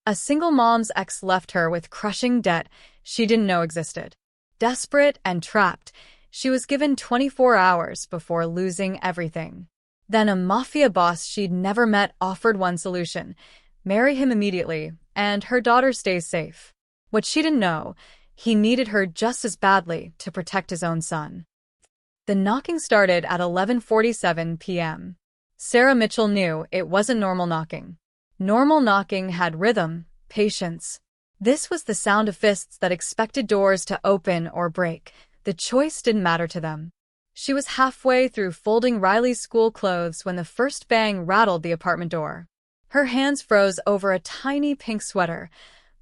A single mom's ex left her with crushing debt she didn't know existed. Desperate and trapped, she was given 24 hours before losing everything. Then a mafia boss she'd never met offered one solution: marry him immediately, and her daughter stays safe. What she didn't know, he needed her just as badly to protect his own son. The knocking started at 11:47 p.m. Sarah Mitchell knew it wasn't normal knocking. Normal knocking had rhythm, patience. This was the sound of fists that expected doors to open or break. The choice didn't matter to them. She was halfway through folding Riley's school clothes when the first bang rattled the apartment door. Her hands froze over a tiny pink sweater,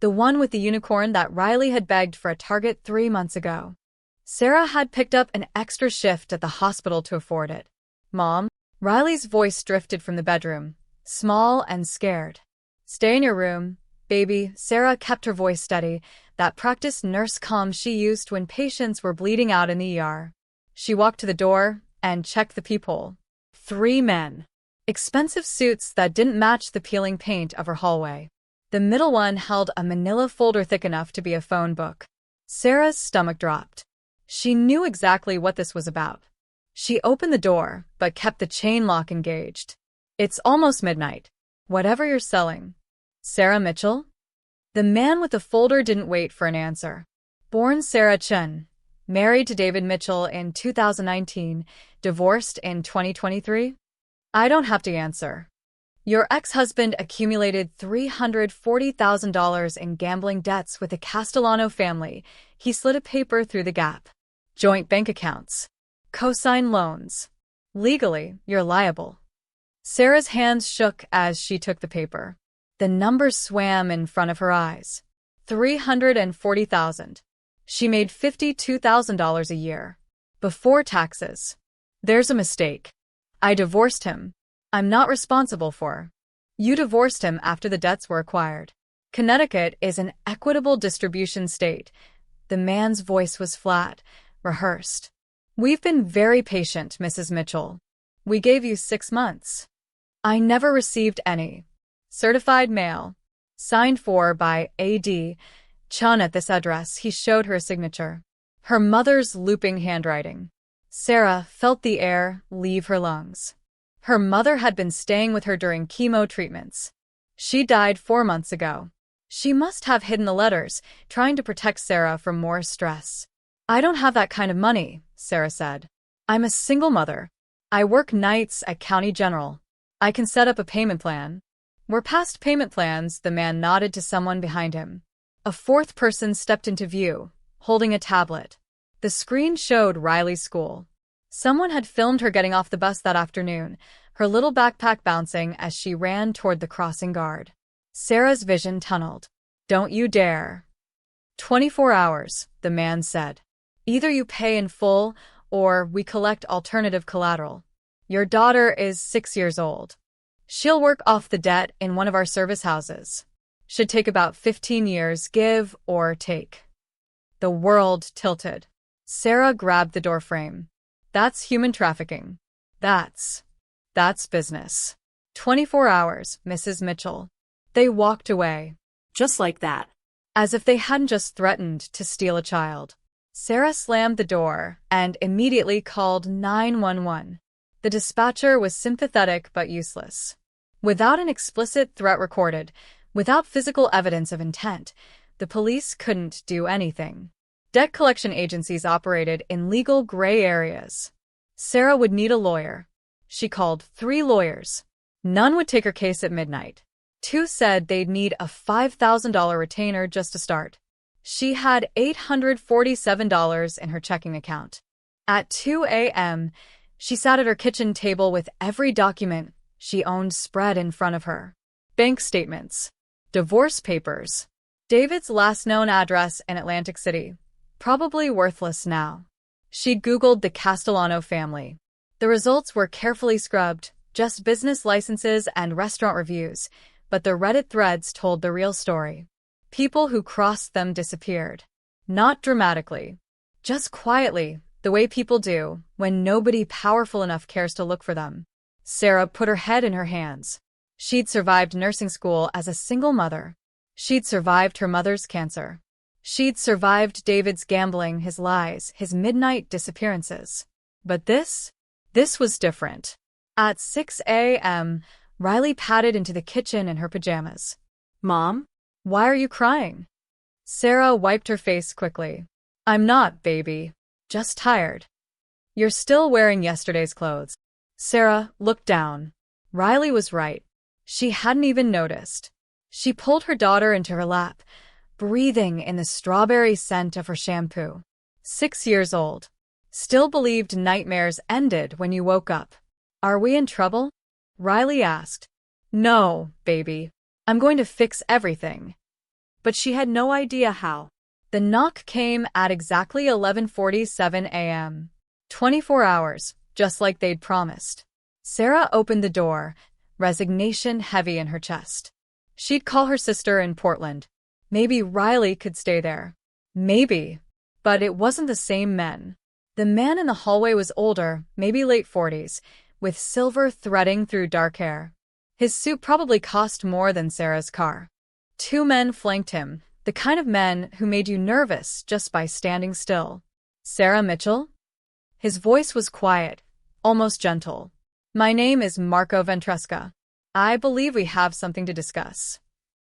the one with the unicorn that Riley had begged for at Target 3 months ago. Sarah had picked up an extra shift at the hospital to afford it. "Mom?" Riley's voice drifted from the bedroom, small and scared. "Stay in your room, baby." Sarah kept her voice steady, that practiced nurse calm she used when patients were bleeding out in the ER. She walked to the door and checked the peephole. 3 men. Expensive suits that didn't match the peeling paint of her hallway. The middle one held a manila folder thick enough to be a phone book. Sarah's stomach dropped. She knew exactly what this was about. She opened the door, but kept the chain lock engaged. "It's almost midnight. Whatever you're selling." "Sarah Mitchell?" The man with the folder didn't wait for an answer. Born Sarah Chen. Married to David Mitchell in 2019. Divorced in 2023? "I don't have to answer. Your ex-husband accumulated $340,000 in gambling debts with the Castellano family." He slid a paper through the gap. "Joint bank accounts. Cosign loans. Legally, you're liable." Sarah's hands shook as she took the paper. The numbers swam in front of her eyes. 340,000. She made $52,000 a year. Before taxes. "There's a mistake. I divorced him. I'm not responsible for." "You divorced him after the debts were acquired. Connecticut is an equitable distribution state." The man's voice was flat, rehearsed. "We've been very patient, Mrs. Mitchell. We gave you 6 months. I never received any. Certified mail. Signed for by A.D. Chun at this address." He showed her a signature. Her mother's looping handwriting. Sarah felt the air leave her lungs. Her mother had been staying with her during chemo treatments. She died 4 months ago. She must have hidden the letters, trying to protect Sarah from more stress. "I don't have that kind of money," Sarah said. "I'm a single mother. I work nights at County General. I can set up a payment plan." "We're past payment plans." The man nodded to someone behind him. A fourth person stepped into view, holding a tablet. The screen showed Riley's school. Someone had filmed her getting off the bus that afternoon, her little backpack bouncing as she ran toward the crossing guard. Sarah's vision tunneled. "Don't you dare." 24 hours, the man said. "Either you pay in full, or we collect alternative collateral. Your daughter is 6 years old. She'll work off the debt in one of our service houses. Should take about 15 years, give or take." The world tilted. Sarah grabbed the doorframe. "That's human trafficking. That's business." 24 hours, Mrs. Mitchell. They walked away. Just like that. As if they hadn't just threatened to steal a child. Sarah slammed the door and immediately called 911. The dispatcher was sympathetic but useless. Without an explicit threat recorded, without physical evidence of intent, the police couldn't do anything. Debt collection agencies operated in legal gray areas. Sarah would need a lawyer. She called 3 lawyers. None would take her case at midnight. 2 said they'd need a $5,000 retainer just to start. She had $847 in her checking account. At 2 a.m., she sat at her kitchen table with every document she owned spread in front of her. Bank statements. Divorce papers. David's last known address in Atlantic City. Probably worthless now. She Googled the Castellano family. The results were carefully scrubbed, just business licenses and restaurant reviews, but the Reddit threads told the real story. People who crossed them disappeared. Not dramatically. Just quietly, the way people do when nobody powerful enough cares to look for them. Sarah put her head in her hands. She'd survived nursing school as a single mother. She'd survived her mother's cancer. She'd survived David's gambling, his lies, his midnight disappearances. But this was different. At 6 a.m., Riley padded into the kitchen in her pajamas. "Mom? Why are you crying?" Sarah wiped her face quickly. "I'm not, baby. Just tired." "You're still wearing yesterday's clothes." Sarah looked down. Riley was right. She hadn't even noticed. She pulled her daughter into her lap, breathing in the strawberry scent of her shampoo. 6 years old. Still believed nightmares ended when you woke up. "Are we in trouble?" Riley asked. "No, baby. I'm going to fix everything." But she had no idea how. The knock came at exactly 11:47 a.m. 24 hours, just like they'd promised. Sarah opened the door, resignation heavy in her chest. She'd call her sister in Portland. Maybe Riley could stay there. Maybe. But it wasn't the same men. The man in the hallway was older, maybe late 40s, with silver threading through dark hair. His suit probably cost more than Sarah's car. 2 men flanked him, the kind of men who made you nervous just by standing still. "Sarah Mitchell?" His voice was quiet, almost gentle. "My name is Marco Ventresca. I believe we have something to discuss."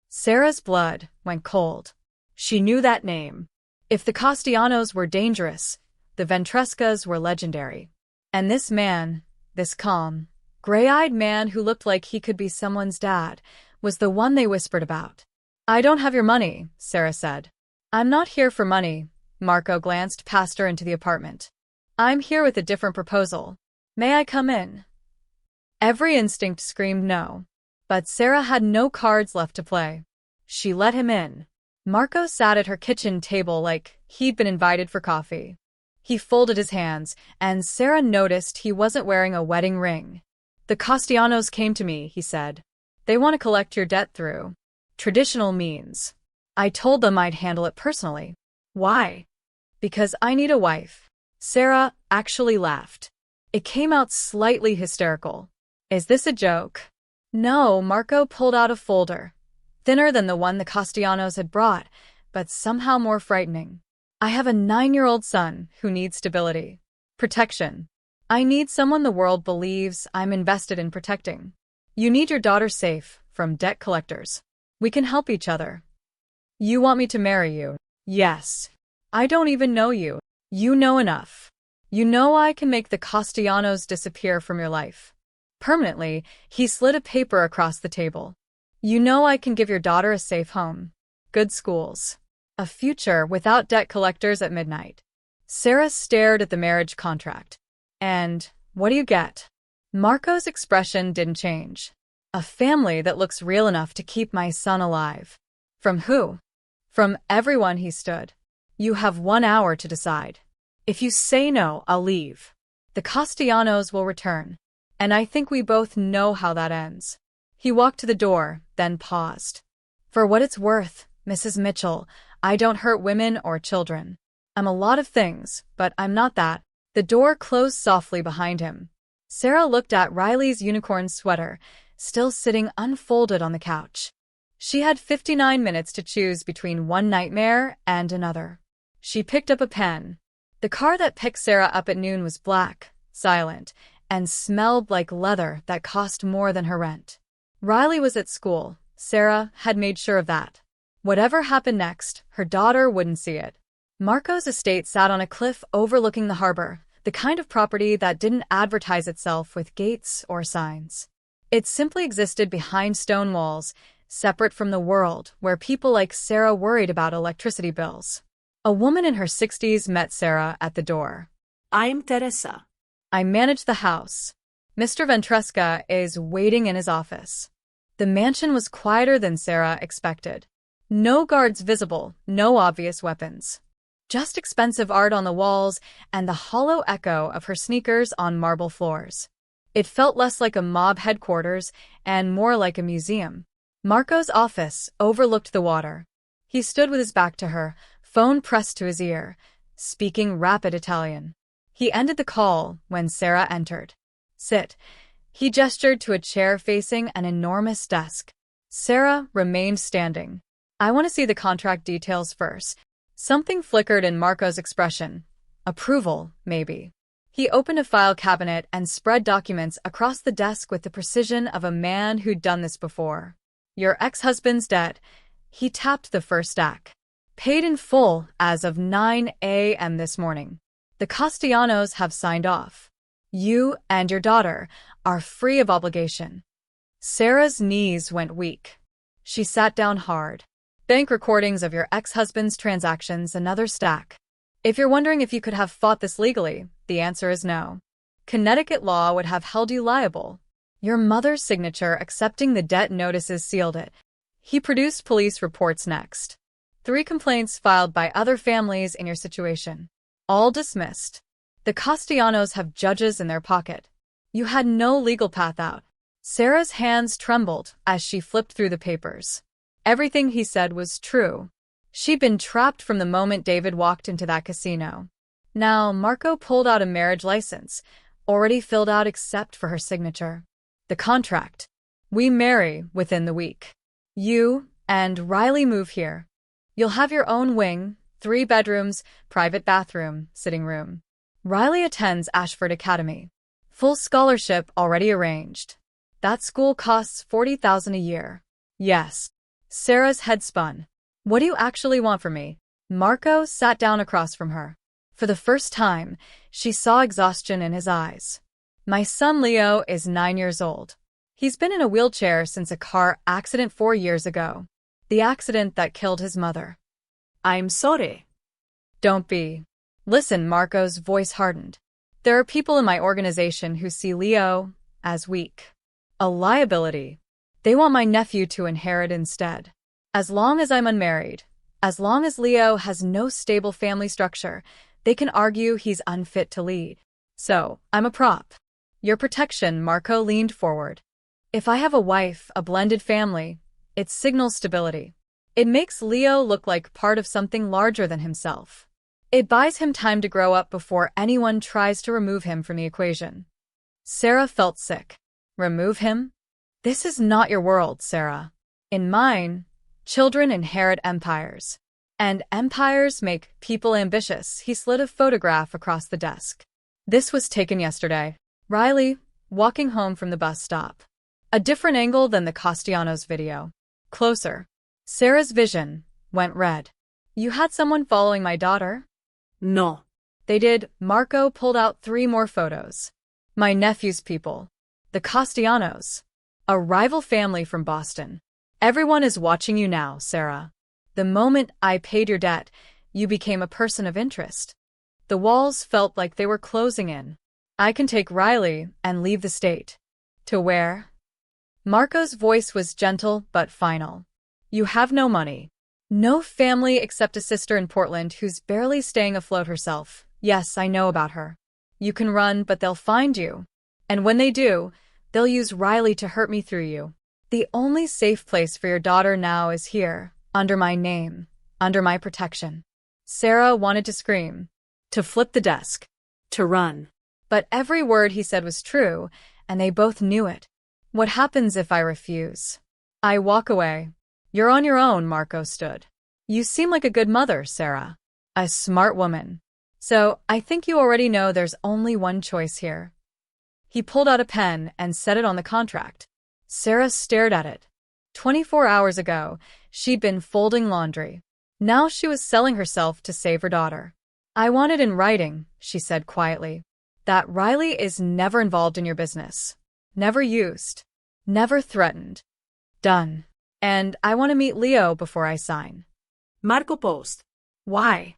Sarah's blood went cold. She knew that name. If the Castellanos were dangerous, the Ventrescas were legendary. And this man, this calm, gray-eyed man who looked like he could be someone's dad, was the one they whispered about. "I don't have your money," Sarah said. "I'm not here for money." Marco glanced past her into the apartment. "I'm here with a different proposal. May I come in?" Every instinct screamed no. But Sarah had no cards left to play. She let him in. Marco sat at her kitchen table like he'd been invited for coffee. He folded his hands, and Sarah noticed he wasn't wearing a wedding ring. "The Castellanos came to me," he said. "They want to collect your debt through traditional means. I told them I'd handle it personally." "Why?" "Because I need a wife." Sarah actually laughed. It came out slightly hysterical. "Is this a joke?" "No." Marco pulled out a folder, thinner than the one the Castellanos had brought, but somehow more frightening. "I have a 9-year-old son who needs stability. Protection. I need someone the world believes I'm invested in protecting. You need your daughter safe from debt collectors. We can help each other." "You want me to marry you?" "Yes. I don't even know you. You know enough. You know I can make the Castellanos disappear from your life. Permanently." He slid a paper across the table. "You know I can give your daughter a safe home, good schools, a future without debt collectors at midnight." Sarah stared at the marriage contract. "And what do you get?" Marco's expression didn't change. "A family that looks real enough to keep my son alive." "From who?" "From everyone." He stood. "You have 1 hour to decide. If you say no, I'll leave. The Castellanos will return. And I think we both know how that ends." He walked to the door, then paused. "For what it's worth, Mrs. Mitchell, I don't hurt women or children. I'm a lot of things, but I'm not that." The door closed softly behind him. Sarah looked at Riley's unicorn sweater, still sitting unfolded on the couch. She had 59 minutes to choose between one nightmare and another. She picked up a pen. The car that picked Sarah up at noon was black, silent, and smelled like leather that cost more than her rent. Riley was at school. Sarah had made sure of that. Whatever happened next, her daughter wouldn't see it. Marco's estate sat on a cliff overlooking the harbor, the kind of property that didn't advertise itself with gates or signs. It simply existed behind stone walls, separate from the world where people like Sarah worried about electricity bills. A woman in her 60s met Sarah at the door. "I'm Teresa. I manage the house. Mr. Ventresca is waiting in his office." The mansion was quieter than Sarah expected. No guards visible, no obvious weapons. Just expensive art on the walls and the hollow echo of her sneakers on marble floors. It felt less like a mob headquarters and more like a museum. Marco's office overlooked the water. He stood with his back to her, phone pressed to his ear, speaking rapid Italian. He ended the call when Sarah entered. "Sit." He gestured to a chair facing an enormous desk. Sarah remained standing. I want to see the contract details first. Something flickered in Marco's expression. Approval, maybe. He opened a file cabinet and spread documents across the desk with the precision of a man who'd done this before. Your ex-husband's debt. He tapped the first stack. Paid in full as of 9 a.m. this morning. The Castellanos have signed off. You and your daughter are free of obligation. Sarah's knees went weak. She sat down hard. Bank recordings of your ex-husband's transactions, another stack. If you're wondering if you could have fought this legally, the answer is no. Connecticut law would have held you liable. Your mother's signature accepting the debt notices sealed it. He produced police reports next. 3 complaints filed by other families in your situation. All dismissed. The Castellanos have judges in their pocket. You had no legal path out. Sarah's hands trembled as she flipped through the papers. Everything he said was true. She'd been trapped from the moment David walked into that casino. Now, Marco pulled out a marriage license, already filled out except for her signature. The contract. We marry within the week. You and Riley move here. You'll have your own wing, 3 bedrooms, private bathroom, sitting room. Riley attends Ashford Academy. Full scholarship already arranged. That school costs $40,000 a year. Yes. Sarah's head spun. What do you actually want from me? Marco sat down across from her. For the first time, she saw exhaustion in his eyes. My son Leo is 9 years old. He's been in a wheelchair since a car accident 4 years ago. The accident that killed his mother. I'm sorry. Don't be. Listen, Marco's voice hardened. There are people in my organization who see Leo as weak. A liability. They want my nephew to inherit instead. As long as I'm unmarried, as long as Leo has no stable family structure, they can argue he's unfit to lead. So, I'm a prop. Your protection, Marco leaned forward. If I have a wife, a blended family, it signals stability. It makes Leo look like part of something larger than himself. It buys him time to grow up before anyone tries to remove him from the equation. Sarah felt sick. Remove him? This is not your world, Sarah. In mine, children inherit empires. And empires make people ambitious. He slid a photograph across the desk. This was taken yesterday. Riley, walking home from the bus stop. A different angle than the Castellanos video. Closer. Sarah's vision went red. You had someone following my daughter? No. They did. Marco pulled out 3 more photos. My nephew's people. The Castellanos. A rival family from Boston. Everyone is watching you now, Sarah. The moment I paid your debt, you became a person of interest. The walls felt like they were closing in. I can take Riley and leave the state. To where? Marco's voice was gentle but final. You have no money. No family except a sister in Portland who's barely staying afloat herself. Yes, I know about her. You can run, but they'll find you. And when they do, they'll use Riley to hurt me through you. The only safe place for your daughter now is here, under my name, under my protection. Sarah wanted to scream, to flip the desk, to run. But every word he said was true, and they both knew it. What happens if I refuse? I walk away. You're on your own, Marco stood. You seem like a good mother, Sarah. A smart woman. So, I think you already know there's only one choice here. He pulled out a pen and set it on the contract. Sarah stared at it. 24 hours ago, she'd been folding laundry. Now she was selling herself to save her daughter. I want it in writing, she said quietly. That Riley is never involved in your business. Never used. Never threatened. Done. And I want to meet Leo before I sign. Marco paused. Why?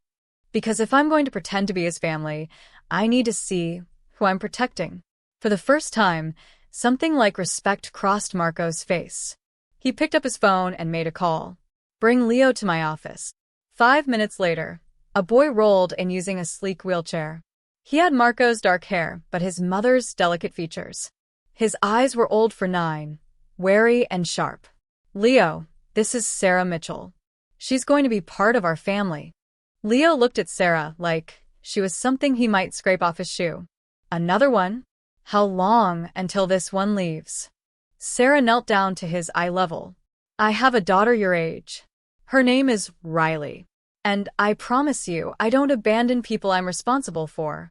Because if I'm going to pretend to be his family, I need to see who I'm protecting. For the first time, something like respect crossed Marco's face. He picked up his phone and made a call. Bring Leo to my office. 5 minutes later, a boy rolled in using a sleek wheelchair. He had Marco's dark hair, but his mother's delicate features. His eyes were old for 9, wary and sharp. Leo, this is Sarah Mitchell. She's going to be part of our family. Leo looked at Sarah like she was something he might scrape off his shoe. Another one? How long until this one leaves? Sarah knelt down to his eye level. I have a daughter your age. Her name is Riley. And I promise you, I don't abandon people I'm responsible for.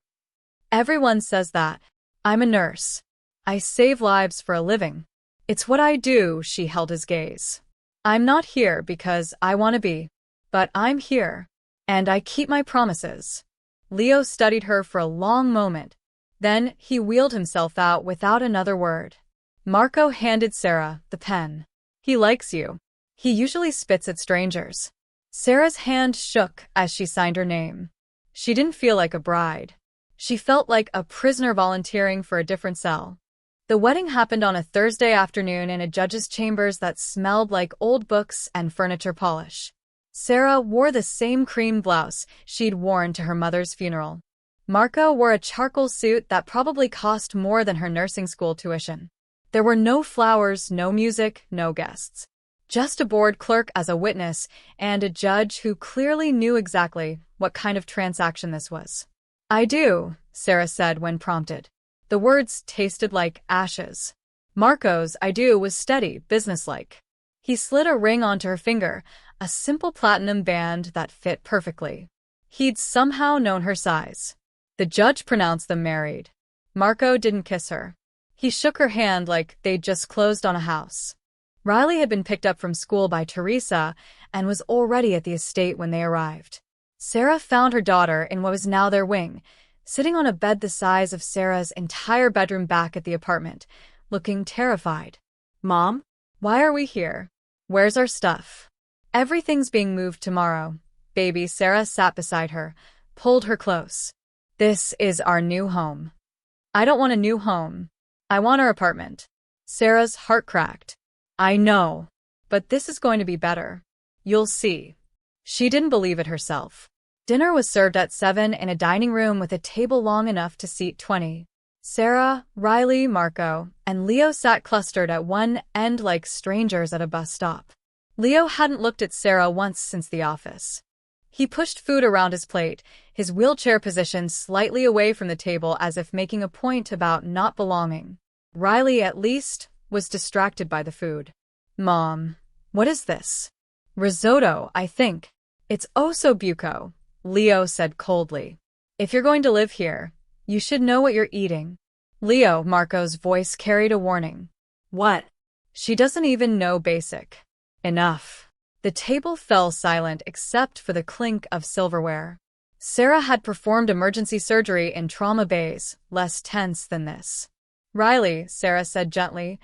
Everyone says that. I'm a nurse. I save lives for a living. It's what I do, she held his gaze. I'm not here because I want to be. But I'm here. And I keep my promises. Leo studied her for a long moment. Then he wheeled himself out without another word. Marco handed Sarah the pen. He likes you. He usually spits at strangers. Sarah's hand shook as she signed her name. She didn't feel like a bride. She felt like a prisoner volunteering for a different cell. The wedding happened on a Thursday afternoon in a judge's chambers that smelled like old books and furniture polish. Sarah wore the same cream blouse she'd worn to her mother's funeral. Marco wore a charcoal suit that probably cost more than her nursing school tuition. There were no flowers, no music, no guests. Just a board clerk as a witness and a judge who clearly knew exactly what kind of transaction this was. I do, Sarah said when prompted. The words tasted like ashes. Marco's I do was steady, businesslike. He slid a ring onto her finger, a simple platinum band that fit perfectly. He'd somehow known her size. The judge pronounced them married. Marco didn't kiss her. He shook her hand like they'd just closed on a house. Riley had been picked up from school by Teresa and was already at the estate when they arrived. Sarah found her daughter in what was now their wing, sitting on a bed the size of Sarah's entire bedroom back at the apartment, looking terrified. Mom? Why are we here? Where's our stuff? Everything's being moved tomorrow. Baby Sarah sat beside her, pulled her close. This is our new home. I don't want a new home. I want our apartment. Sarah's heart cracked. I know, but this is going to be better. You'll see. She didn't believe it herself. Dinner was served at 7 in a dining room with a table long enough to seat 20. Sarah, Riley, Marco, and Leo sat clustered at one end like strangers at a bus stop. Leo hadn't looked at Sarah once since the office. He pushed food around his plate, his wheelchair positioned slightly away from the table as if making a point about not belonging. Riley, at least, was distracted by the food. Mom, what is this? Risotto, I think. It's osso buco, Leo said coldly. If you're going to live here, you should know what you're eating. Leo, Marco's voice carried a warning. What? She doesn't even know basic. Enough. The table fell silent except for the clink of silverware. Sarah had performed emergency surgery in trauma bays, less tense than this. Riley, Sarah said gently,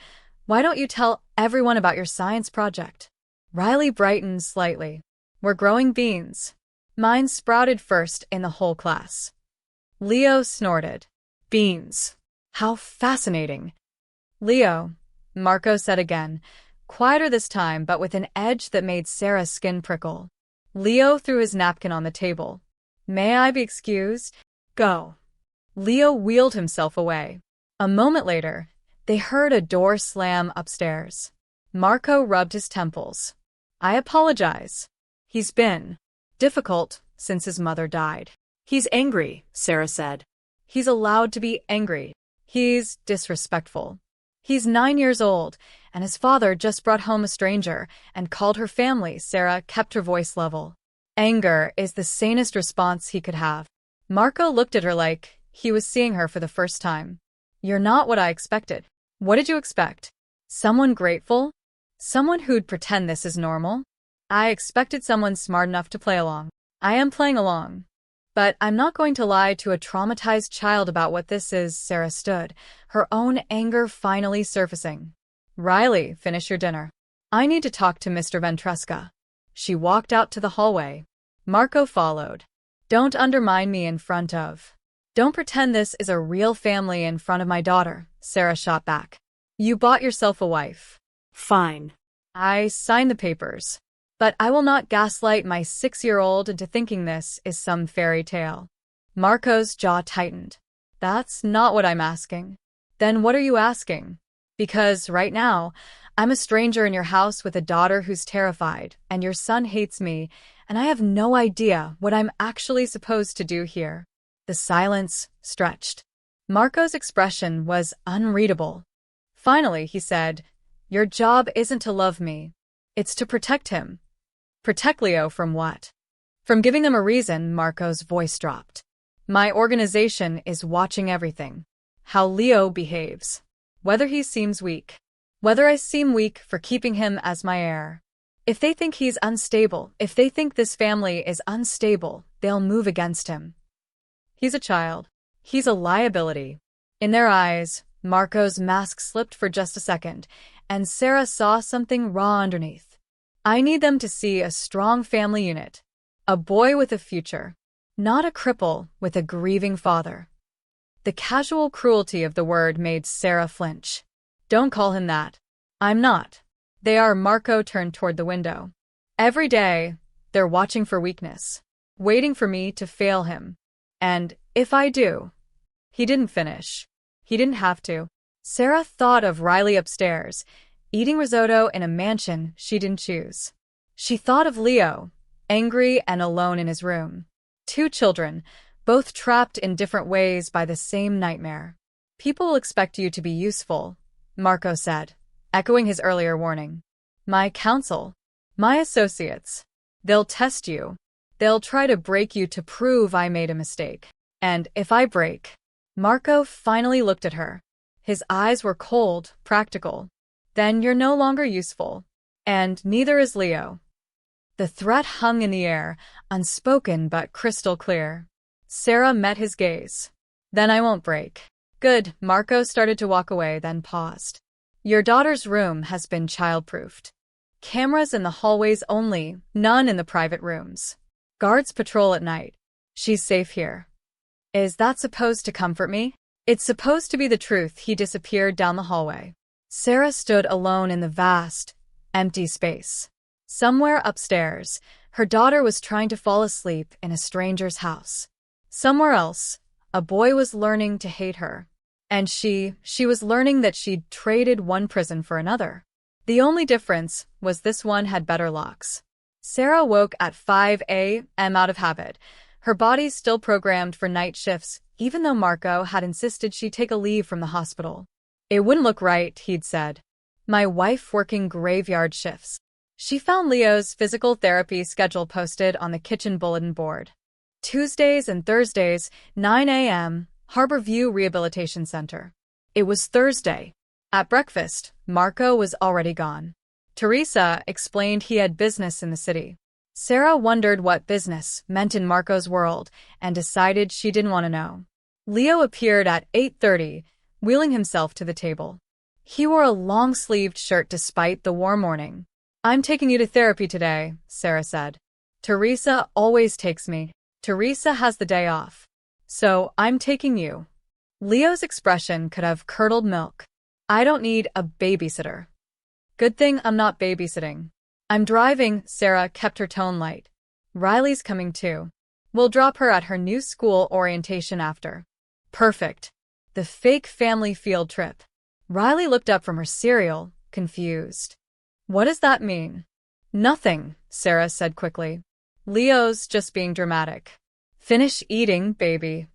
why don't you tell everyone about your science project? Riley brightened slightly. We're growing beans. Mine sprouted first in the whole class. Leo snorted. Beans. How fascinating. Leo, Marco said again, quieter this time but with an edge that made Sarah's skin prickle. Leo threw his napkin on the table. May I be excused? Go. Leo wheeled himself away. A moment later, they heard a door slam upstairs. Marco rubbed his temples. I apologize. He's been difficult since his mother died. He's angry, Sarah said. He's allowed to be angry. He's disrespectful. He's 9 years old, and his father just brought home a stranger and called her family. Sarah kept her voice level. Anger is the sanest response he could have. Marco looked at her like he was seeing her for the first time. You're not what I expected. What did you expect? Someone grateful? Someone who'd pretend this is normal? I expected someone smart enough to play along. I am playing along. But I'm not going to lie to a traumatized child about what this is. Sarah stood, her own anger finally surfacing. Riley, finish your dinner. I need to talk to Mr. Ventresca. She walked out to the hallway. Marco followed. Don't undermine me in front of. Don't pretend this is a real family in front of my daughter, Sarah shot back. You bought yourself a wife. Fine. I signed the papers. But I will not gaslight my 6-year-old into thinking this is some fairy tale. Marco's jaw tightened. That's not what I'm asking. Then what are you asking? Because right now, I'm a stranger in your house with a daughter who's terrified, and your son hates me, and I have no idea what I'm actually supposed to do here. The silence stretched. Marco's expression was unreadable. Finally, he said, your job isn't to love me. It's to protect him. Protect Leo from what? From giving them a reason, Marco's voice dropped. My organization is watching everything. How Leo behaves. Whether he seems weak. Whether I seem weak for keeping him as my heir. If they think he's unstable, if they think this family is unstable, they'll move against him. He's a child. He's a liability. In their eyes, Marco's mask slipped for just a second, and Sarah saw something raw underneath. I need them to see a strong family unit. A boy with a future. Not a cripple with a grieving father. The casual cruelty of the word made Sarah flinch. Don't call him that. I'm not. They are. Marco turned toward the window. Every day, they're watching for weakness. Waiting for me to fail him. And if I do. He didn't finish. He didn't have to. Sarah thought of Riley upstairs, eating risotto in a mansion she didn't choose. She thought of Leo, angry and alone in his room. 2 children, both trapped in different ways by the same nightmare. People will expect you to be useful, Marco said, echoing his earlier warning. My counsel, my associates, they'll test you. They'll try to break you to prove I made a mistake. And if I break. Marco finally looked at her. His eyes were cold, practical. Then you're no longer useful. And neither is Leo. The threat hung in the air, unspoken but crystal clear. Sarah met his gaze. Then I won't break. Good. Marco started to walk away, then paused. Your daughter's room has been childproofed. Cameras in the hallways only, none in the private rooms. Guards patrol at night. She's safe here. Is that supposed to comfort me? It's supposed to be the truth. He disappeared down the hallway. Sarah stood alone in the vast, empty space. Somewhere upstairs, her daughter was trying to fall asleep in a stranger's house. Somewhere else, a boy was learning to hate her. And she was learning that she'd traded one prison for another. The only difference was this one had better locks. Sarah woke at 5 a.m. out of habit. Her body still programmed for night shifts, even though Marco had insisted she take a leave from the hospital. It wouldn't look right, he'd said. My wife working graveyard shifts. She found Leo's physical therapy schedule posted on the kitchen bulletin board. Tuesdays and Thursdays, 9 a.m., Harbor View Rehabilitation Center. It was Thursday. At breakfast, Marco was already gone. Teresa explained he had business in the city. Sarah wondered what business meant in Marco's world and decided she didn't want to know. Leo appeared at 8:30, wheeling himself to the table. He wore a long-sleeved shirt despite the warm morning. I'm taking you to therapy today, Sarah said. Teresa always takes me. Teresa has the day off. So I'm taking you. Leo's expression could have curdled milk. I don't need a babysitter. Good thing I'm not babysitting. I'm driving. Sarah kept her tone light. Riley's coming too. We'll drop her at her new school orientation after. Perfect. The fake family field trip. Riley looked up from her cereal, confused. What does that mean? Nothing, Sarah said quickly. Leo's just being dramatic. Finish eating, baby.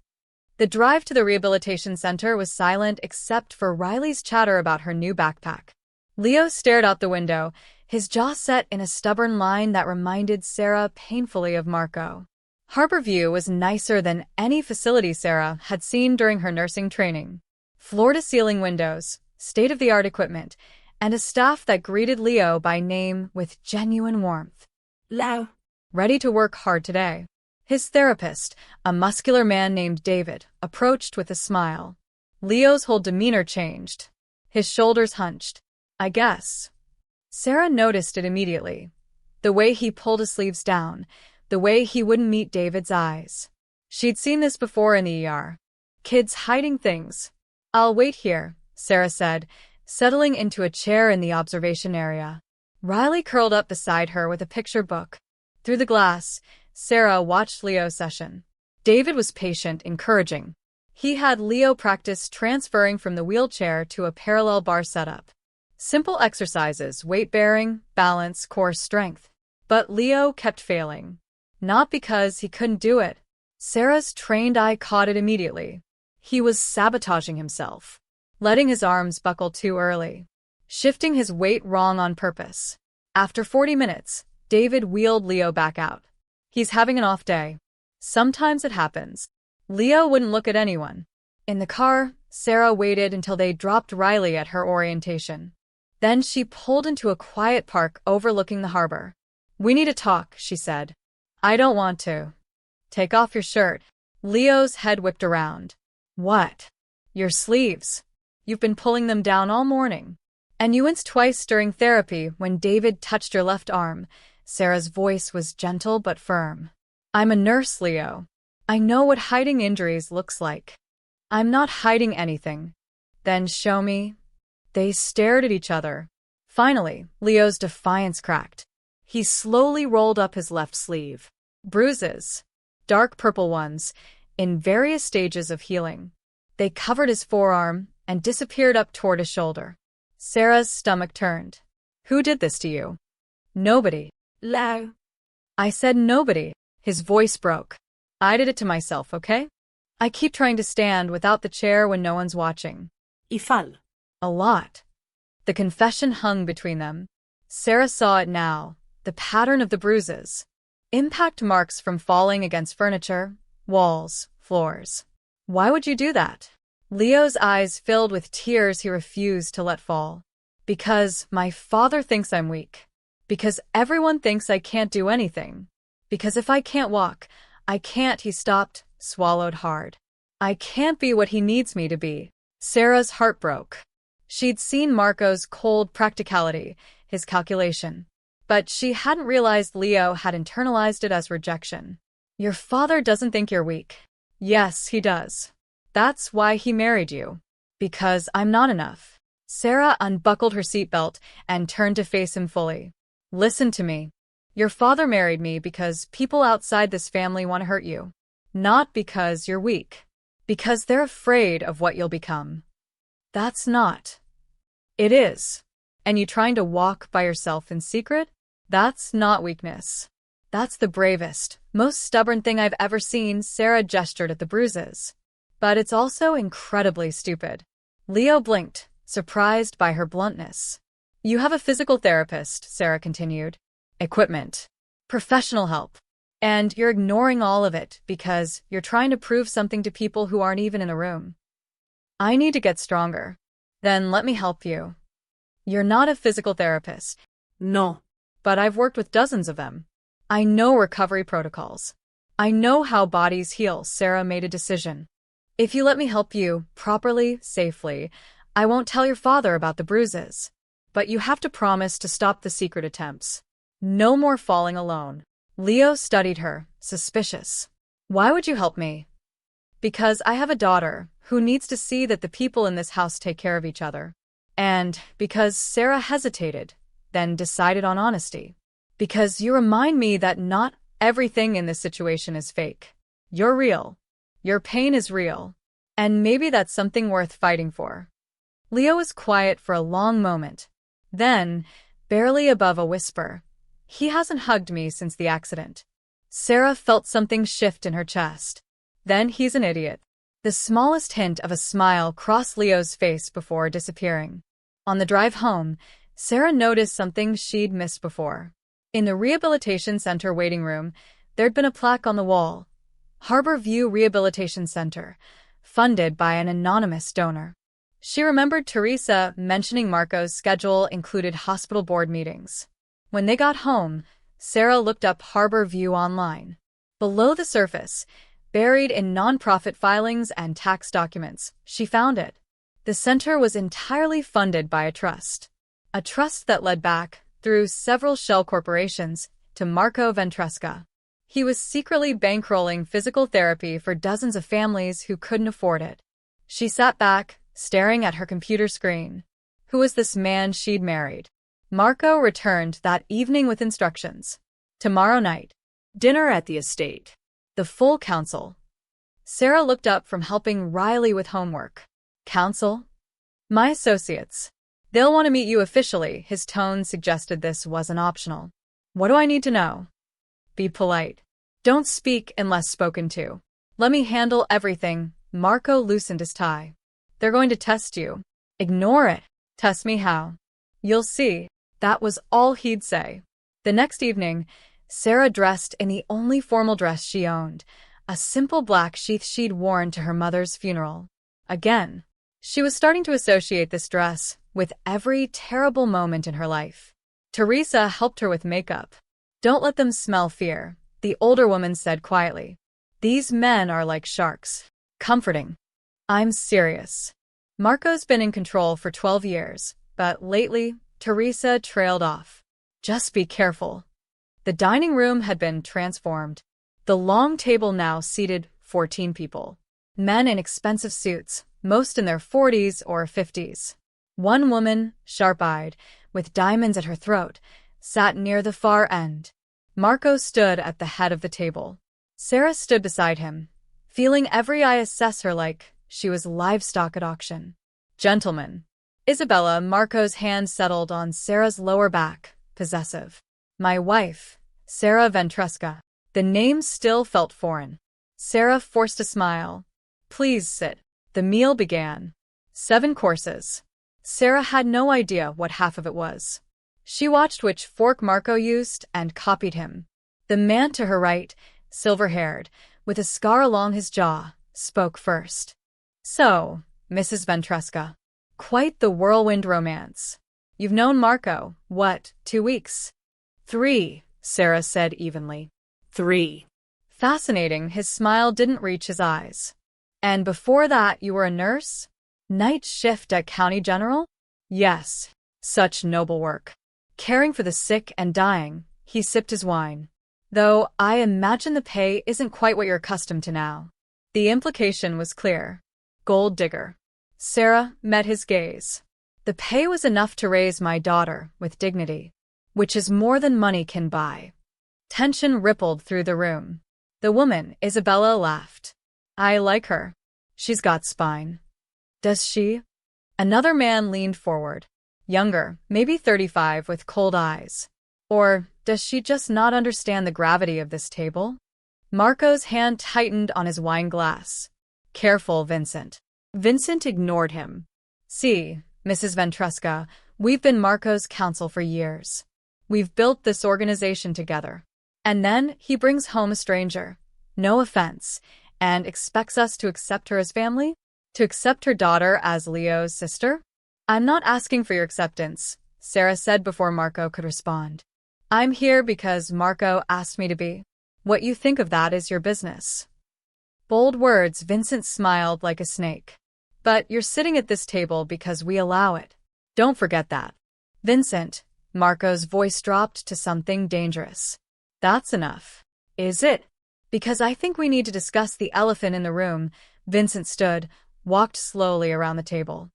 The drive to the rehabilitation center was silent except for Riley's chatter about her new backpack. Leo stared out the window, his jaw set in a stubborn line that reminded Sarah painfully of Marco. Harbor View was nicer than any facility Sarah had seen during her nursing training. Floor-to-ceiling windows, state-of-the-art equipment, and a staff that greeted Leo by name with genuine warmth. Leo. Ready to work hard today. His therapist, a muscular man named David, approached with a smile. Leo's whole demeanor changed. His shoulders hunched. I guess. Sarah noticed it immediately. The way he pulled his sleeves down, the way he wouldn't meet David's eyes. She'd seen this before in the ER. Kids hiding things. I'll wait here, Sarah said, settling into a chair in the observation area. Riley curled up beside her with a picture book. Through the glass, Sarah watched Leo's session. David was patient, encouraging. He had Leo practice transferring from the wheelchair to a parallel bar setup. Simple exercises, weight-bearing, balance, core strength. But Leo kept failing. Not because he couldn't do it. Sarah's trained eye caught it immediately. He was sabotaging himself. Letting his arms buckle too early. Shifting his weight wrong on purpose. After 40 minutes, David wheeled Leo back out. He's having an off day. Sometimes it happens. Leo wouldn't look at anyone. In the car, Sarah waited until they dropped Riley at her orientation. Then she pulled into a quiet park overlooking the harbor. "We need to talk," she said. "I don't want to." "Take off your shirt." Leo's head whipped around. "What?" "Your sleeves. You've been pulling them down all morning." "And you winced twice during therapy when David touched your left arm." Sarah's voice was gentle but firm. "I'm a nurse, Leo. I know what hiding injuries looks like." "I'm not hiding anything." "Then show me." They stared at each other. Finally, Leo's defiance cracked. He slowly rolled up his left sleeve. Bruises. Dark purple ones, in various stages of healing. They covered his forearm and disappeared up toward his shoulder. Sarah's stomach turned. "Who did this to you?" "Nobody." "Leo." "I said nobody." His voice broke. "I did it to myself, okay? I keep trying to stand without the chair when no one's watching." Y fall. A lot. The confession hung between them. Sarah saw it now, the pattern of the bruises. Impact marks from falling against furniture, walls, floors. Why would you do that? Leo's eyes filled with tears he refused to let fall. "Because my father thinks I'm weak. Because everyone thinks I can't do anything. Because if I can't walk, I can't." He stopped, swallowed hard. "I can't be what he needs me to be." Sarah's heart broke. She'd seen Marco's cold practicality, his calculation. But she hadn't realized Leo had internalized it as rejection. "Your father doesn't think you're weak." "Yes, he does. That's why he married you." "Because I'm not enough." Sarah unbuckled her seatbelt and turned to face him fully. "Listen to me. Your father married me because people outside this family want to hurt you. Not because you're weak. Because they're afraid of what you'll become." "That's not." "It is. And you trying to walk by yourself in secret? That's not weakness. That's the bravest, most stubborn thing I've ever seen." Sarah gestured at the bruises. "But it's also incredibly stupid." Leo blinked, surprised by her bluntness. "You have a physical therapist," Sarah continued. "Equipment. Professional help. And you're ignoring all of it because you're trying to prove something to people who aren't even in the room." "I need to get stronger." "Then let me help you." "You're not a physical therapist." No. "But I've worked with dozens of them. I know recovery protocols. I know how bodies heal." Sarah made a decision. "If you let me help you, properly, safely, I won't tell your father about the bruises. But you have to promise to stop the secret attempts. No more falling alone." Leo studied her, suspicious. "Why would you help me?" "Because I have a daughter who needs to see that the people in this house take care of each other. And because," Sarah hesitated, then decided on honesty. "Because you remind me that not everything in this situation is fake. You're real. Your pain is real. And maybe that's something worth fighting for." Leo was quiet for a long moment. Then, barely above a whisper, "He hasn't hugged me since the accident." Sarah felt something shift in her chest. "Then he's an idiot." The smallest hint of a smile crossed Leo's face before disappearing. On the drive home, Sarah noticed something she'd missed before. In the rehabilitation center waiting room, there'd been a plaque on the wall. Harbor View Rehabilitation Center, funded by an anonymous donor. She remembered Teresa mentioning Marco's schedule included hospital board meetings. When they got home, Sarah looked up Harbor View online. Below the surface, buried in nonprofit filings and tax documents, she found it. The center was entirely funded by a trust that led back, through several shell corporations, to Marco Ventresca. He was secretly bankrolling physical therapy for dozens of families who couldn't afford it. She sat back, staring at her computer screen. Who was this man she'd married? Marco returned that evening with instructions. Tomorrow night. Dinner at the estate. The full council. Sarah looked up from helping Riley with homework. "Council?" "My associates. They'll want to meet you officially." His tone suggested this wasn't optional. "What do I need to know?" "Be polite. Don't speak unless spoken to. Let me handle everything." Marco loosened his tie. "They're going to test you." "Ignore it." "Test me how?" "You'll see." That was all he'd say. The next evening, Sarah dressed in the only formal dress she owned, a simple black sheath she'd worn to her mother's funeral. Again, she was starting to associate this dress with every terrible moment in her life. Teresa helped her with makeup. "Don't let them smell fear," the older woman said quietly. "These men are like sharks." Comforting. "I'm serious. Marco's been in control for 12 years, but lately, Teresa trailed off. Just be careful." The dining room had been transformed. The long table now seated 14 people. Men in expensive suits, most in their 40s or 50s. One woman, sharp-eyed, with diamonds at her throat, sat near the far end. Marco stood at the head of the table. Sarah stood beside him, feeling every eye assess her like she was livestock at auction. "Gentlemen." Isabella, Marco's hand settled on Sarah's lower back, possessive. "My wife, Sarah Ventresca." The name still felt foreign. Sarah forced a smile. "Please sit." The meal began. 7 courses. Sarah had no idea what half of it was. She watched which fork Marco used and copied him. The man to her right, silver-haired, with a scar along his jaw, spoke first. "So, Mrs. Ventresca, quite the whirlwind romance. You've known Marco, what, 2 weeks?" "3, Sarah said evenly. 3. Fascinating, his smile didn't reach his eyes. "And before that you were a nurse? Night shift at County General?" "Yes. Such noble work. Caring for the sick and dying." He sipped his wine. "Though I imagine the pay isn't quite what you're accustomed to now." The implication was clear. Gold digger. Sarah met his gaze. "The pay was enough to raise my daughter with dignity, which is more than money can buy." Tension rippled through the room. The woman, Isabella, laughed. "I like her. She's got spine." "Does she?" Another man leaned forward. Younger, maybe 35, with cold eyes. "Or does she just not understand the gravity of this table?" Marco's hand tightened on his wine glass. "Careful, Vincent." Vincent ignored him. "See, Mrs. Ventresca, we've been Marco's counsel for years. We've built this organization together. And then he brings home a stranger, no offense, and expects us to accept her as family? To accept her daughter as Leo's sister?" "I'm not asking for your acceptance," Sarah said before Marco could respond. "I'm here because Marco asked me to be. What you think of that is your business." Bold words. Vincent smiled like a snake. "But you're sitting at this table because we allow it. Don't forget that." "Vincent," Marco's voice dropped to something dangerous. "That's enough." "Is it?" "Because I think we need to discuss the elephant in the room." Vincent stood, walked slowly around the table.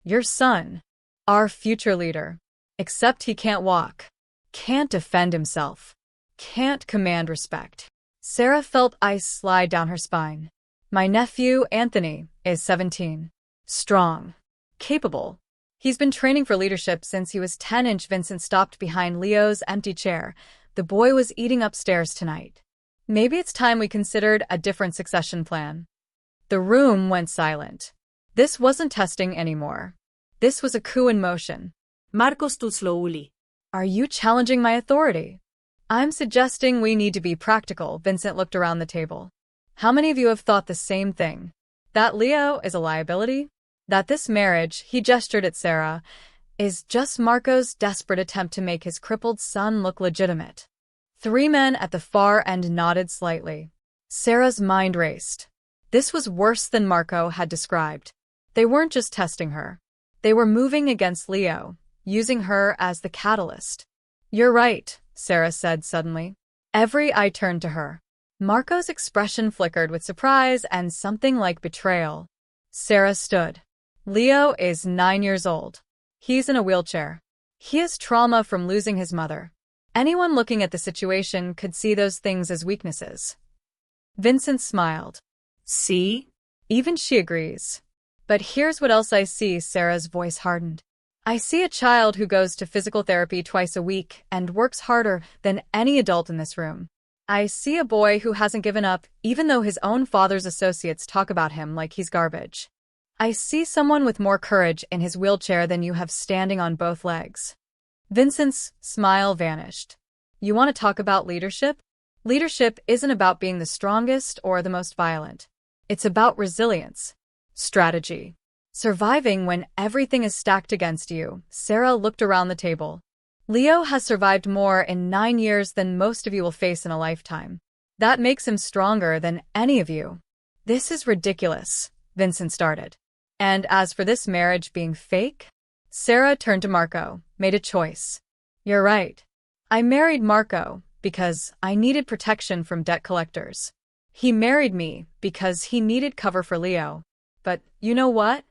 "Your son. Our future leader. Except he can't walk. Can't defend himself. Can't command respect." Sarah felt ice slide down her spine. "My nephew, Anthony, is 17. Strong. Capable. He's been training for leadership since he was 10." Vincent stopped behind Leo's empty chair. "The boy was eating upstairs tonight. Maybe it's time we considered a different succession plan." The room went silent. This wasn't testing anymore. This was a coup in motion. Marcos stood slowly. "Are you challenging my authority?" "I'm suggesting we need to be practical." Vincent looked around the table. "How many of you have thought the same thing? That Leo is a liability? That this marriage," he gestured at Sarah, "is just Marco's desperate attempt to make his crippled son look legitimate?" 3 men at the far end nodded slightly. Sarah's mind raced. This was worse than Marco had described. They weren't just testing her. They were moving against Leo, using her as the catalyst. "You're right," Sarah said suddenly. Every eye turned to her. Marco's expression flickered with surprise and something like betrayal. Sarah stood. "Leo is 9 years old. He's in a wheelchair. He has trauma from losing his mother. Anyone looking at the situation could see those things as weaknesses." Vincent smiled. "See? Even she agrees. But here's what else I see." Sarah's voice hardened. "I see a child who goes to physical therapy twice a week and works harder than any adult in this room. I see a boy who hasn't given up even though his own father's associates talk about him like he's garbage. I see someone with more courage in his wheelchair than you have standing on both legs." Vincent's smile vanished. You want to talk about leadership? Leadership isn't about being the strongest or the most violent. It's about resilience, strategy, surviving when everything is stacked against you. Sarah looked around the table. Leo has survived more in 9 years than most of you will face in a lifetime. That makes him stronger than any of you. This is ridiculous, Vincent started. And as for this marriage being fake? Sarah turned to Marco, made a choice. You're right. I married Marco because I needed protection from debt collectors. He married me because he needed cover for Leo. But you know what?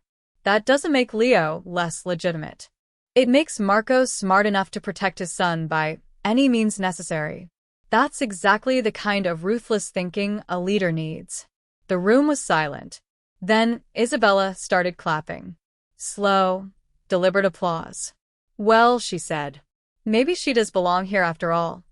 That doesn't make Leo less legitimate. It makes Marco smart enough to protect his son by any means necessary. That's exactly the kind of ruthless thinking a leader needs. The room was silent. Then Isabella started clapping. Slow, deliberate applause. Well, she said, maybe she does belong here after all.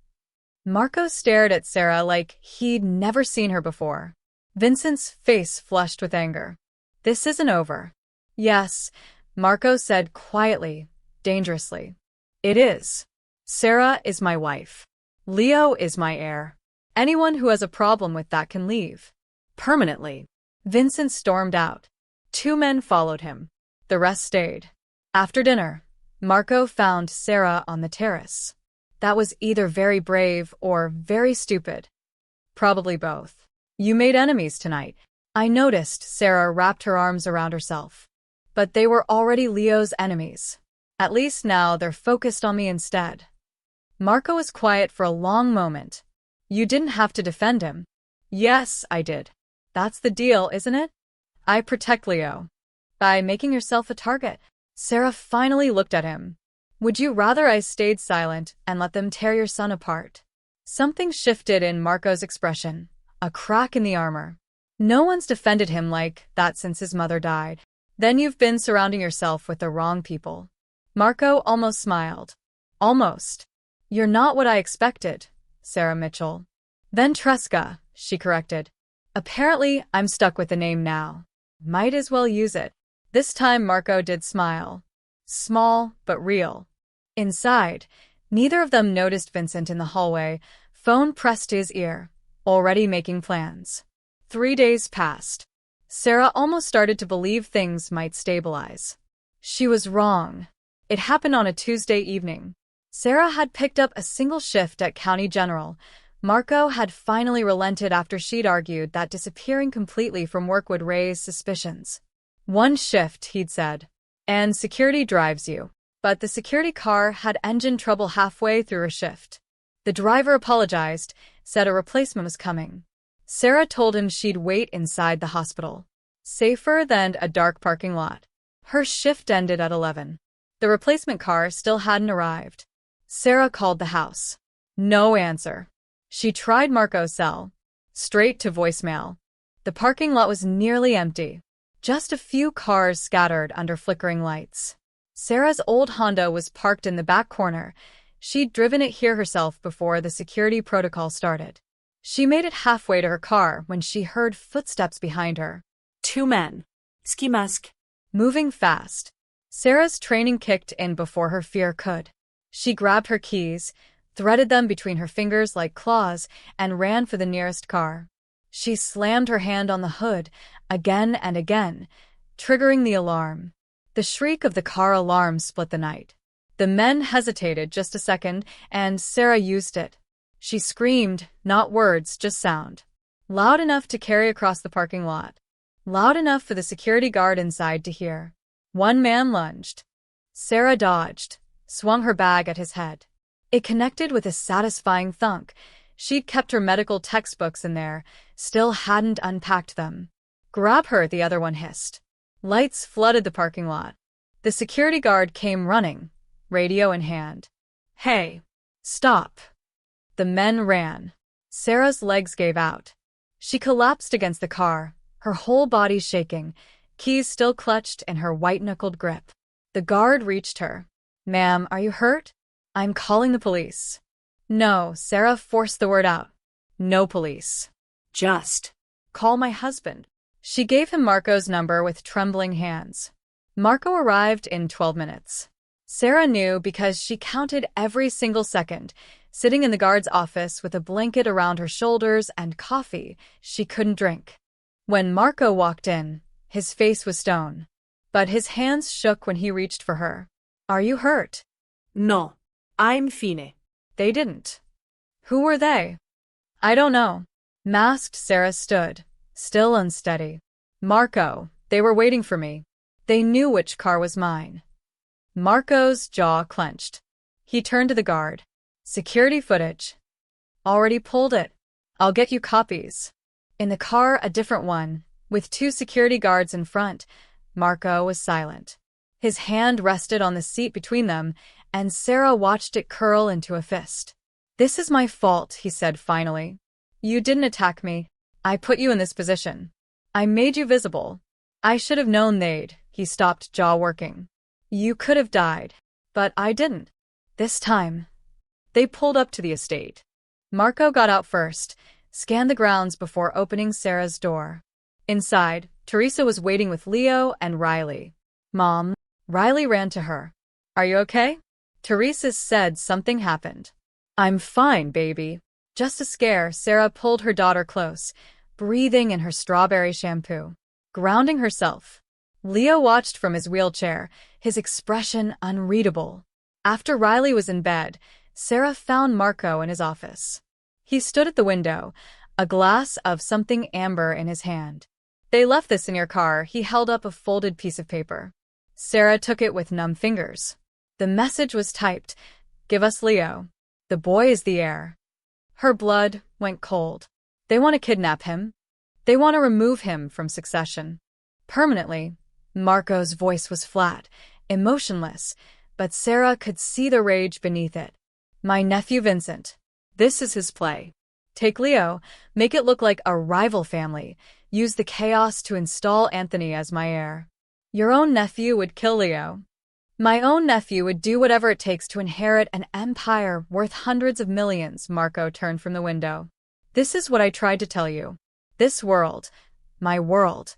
Marco stared at Sarah like he'd never seen her before. Vincent's face flushed with anger. This isn't over. Yes, Marco said quietly, dangerously. It is. Sarah is my wife. Leo is my heir. Anyone who has a problem with that can leave. Permanently. Vincent stormed out. 2 men followed him. The rest stayed. After dinner, Marco found Sarah on the terrace. That was either very brave or very stupid. Probably both. You made enemies tonight. I noticed Sarah wrapped her arms around herself. But they were already Leo's enemies. At least now they're focused on me instead. Marco was quiet for a long moment. You didn't have to defend him. Yes, I did. That's the deal, isn't it? I protect Leo. By making yourself a target. Sarah finally looked at him. Would you rather I stayed silent and let them tear your son apart? Something shifted in Marco's expression, a crack in the armor. No one's defended him like that since his mother died. Then you've been surrounding yourself with the wrong people. Marco almost smiled. Almost. You're not what I expected, Sarah Mitchell. Ventresca, she corrected. Apparently, I'm stuck with the name now. Might as well use it. This time Marco did smile. Small, but real. Inside, neither of them noticed Vincent in the hallway. Phone pressed to his ear, already making plans. 3 days passed. Sarah almost started to believe things might stabilize. She was wrong. It happened on a Tuesday evening. Sarah had picked up a single shift at County General. Marco had finally relented after she'd argued that disappearing completely from work would raise suspicions. 1 shift, he'd said. And security drives you. But the security car had engine trouble halfway through her shift. The driver apologized, said a replacement was coming. Sarah told him she'd wait inside the hospital. Safer than a dark parking lot. Her shift ended at 11. The replacement car still hadn't arrived. Sarah called the house. No answer. She tried Marco's cell. Straight to voicemail. The parking lot was nearly empty. Just a few cars scattered under flickering lights. Sarah's old Honda was parked in the back corner. She'd driven it here herself before the security protocol started. She made it halfway to her car when she heard footsteps behind her. 2 men. Ski mask. Moving fast. Sarah's training kicked in before her fear could. She grabbed her keys, threaded them between her fingers like claws, and ran for the nearest car. She slammed her hand on the hood, again and again, triggering the alarm. The shriek of the car alarm split the night. The men hesitated just a second, and Sarah used it. She screamed, not words, just sound. Loud enough to carry across the parking lot. Loud enough for the security guard inside to hear. 1 man lunged. Sarah dodged, swung her bag at his head. It connected with a satisfying thunk. She'd kept her medical textbooks in there, still hadn't unpacked them. Grab her, the other one hissed. Lights flooded the parking lot. The security guard came running, radio in hand. Hey, stop. The men ran. Sarah's legs gave out. She collapsed against the car, her whole body shaking, keys still clutched in her white-knuckled grip. The guard reached her. Ma'am, are you hurt? I'm calling the police. No, Sarah forced the word out. No police. Just. Call my husband. She gave him Marco's number with trembling hands. Marco arrived in 12 minutes. Sarah knew because she counted every single second. Sitting in the guard's office with a blanket around her shoulders and coffee she couldn't drink. When Marco walked in, his face was stone. But his hands shook when he reached for her. Are you hurt? No. I'm fine. They didn't. Who were they? I don't know. Masked Sarah stood, still unsteady. Marco, they were waiting for me. They knew which car was mine. Marco's jaw clenched. He turned to the guard. Security footage. Already pulled it. I'll get you copies. In the car, a different one, with 2 security guards in front. Marco was silent. His hand rested on the seat between them, and Sarah watched it curl into a fist. This is my fault, he said finally. You didn't attack me. I put you in this position. I made you visible. I should have known they'd. He stopped, jaw working. You could have died. But I didn't. This time. They pulled up to the estate. Marco got out first, scanned the grounds before opening Sarah's door. Inside, Teresa was waiting with Leo and Riley. Mom. Riley ran to her. Are you okay? Teresa said something happened. I'm fine, baby. Just a scare. Sarah pulled her daughter close, breathing in her strawberry shampoo, grounding herself. Leo watched from his wheelchair, his expression unreadable. After Riley was in bed, Sarah found Marco in his office. He stood at the window, a glass of something amber in his hand. They left this in your car. He held up a folded piece of paper. Sarah took it with numb fingers. The message was typed, Give us Leo. The boy is the heir. Her blood went cold. They want to kidnap him. They want to remove him from succession. Permanently. Marco's voice was flat, emotionless, but Sarah could see the rage beneath it. My nephew Vincent. This is his play. Take Leo, make it look like a rival family, use the chaos to install Anthony as my heir. Your own nephew would kill Leo. My own nephew would do whatever it takes to inherit an empire worth hundreds of millions. Marco turned from the window. This is what I tried to tell you. This world, my world,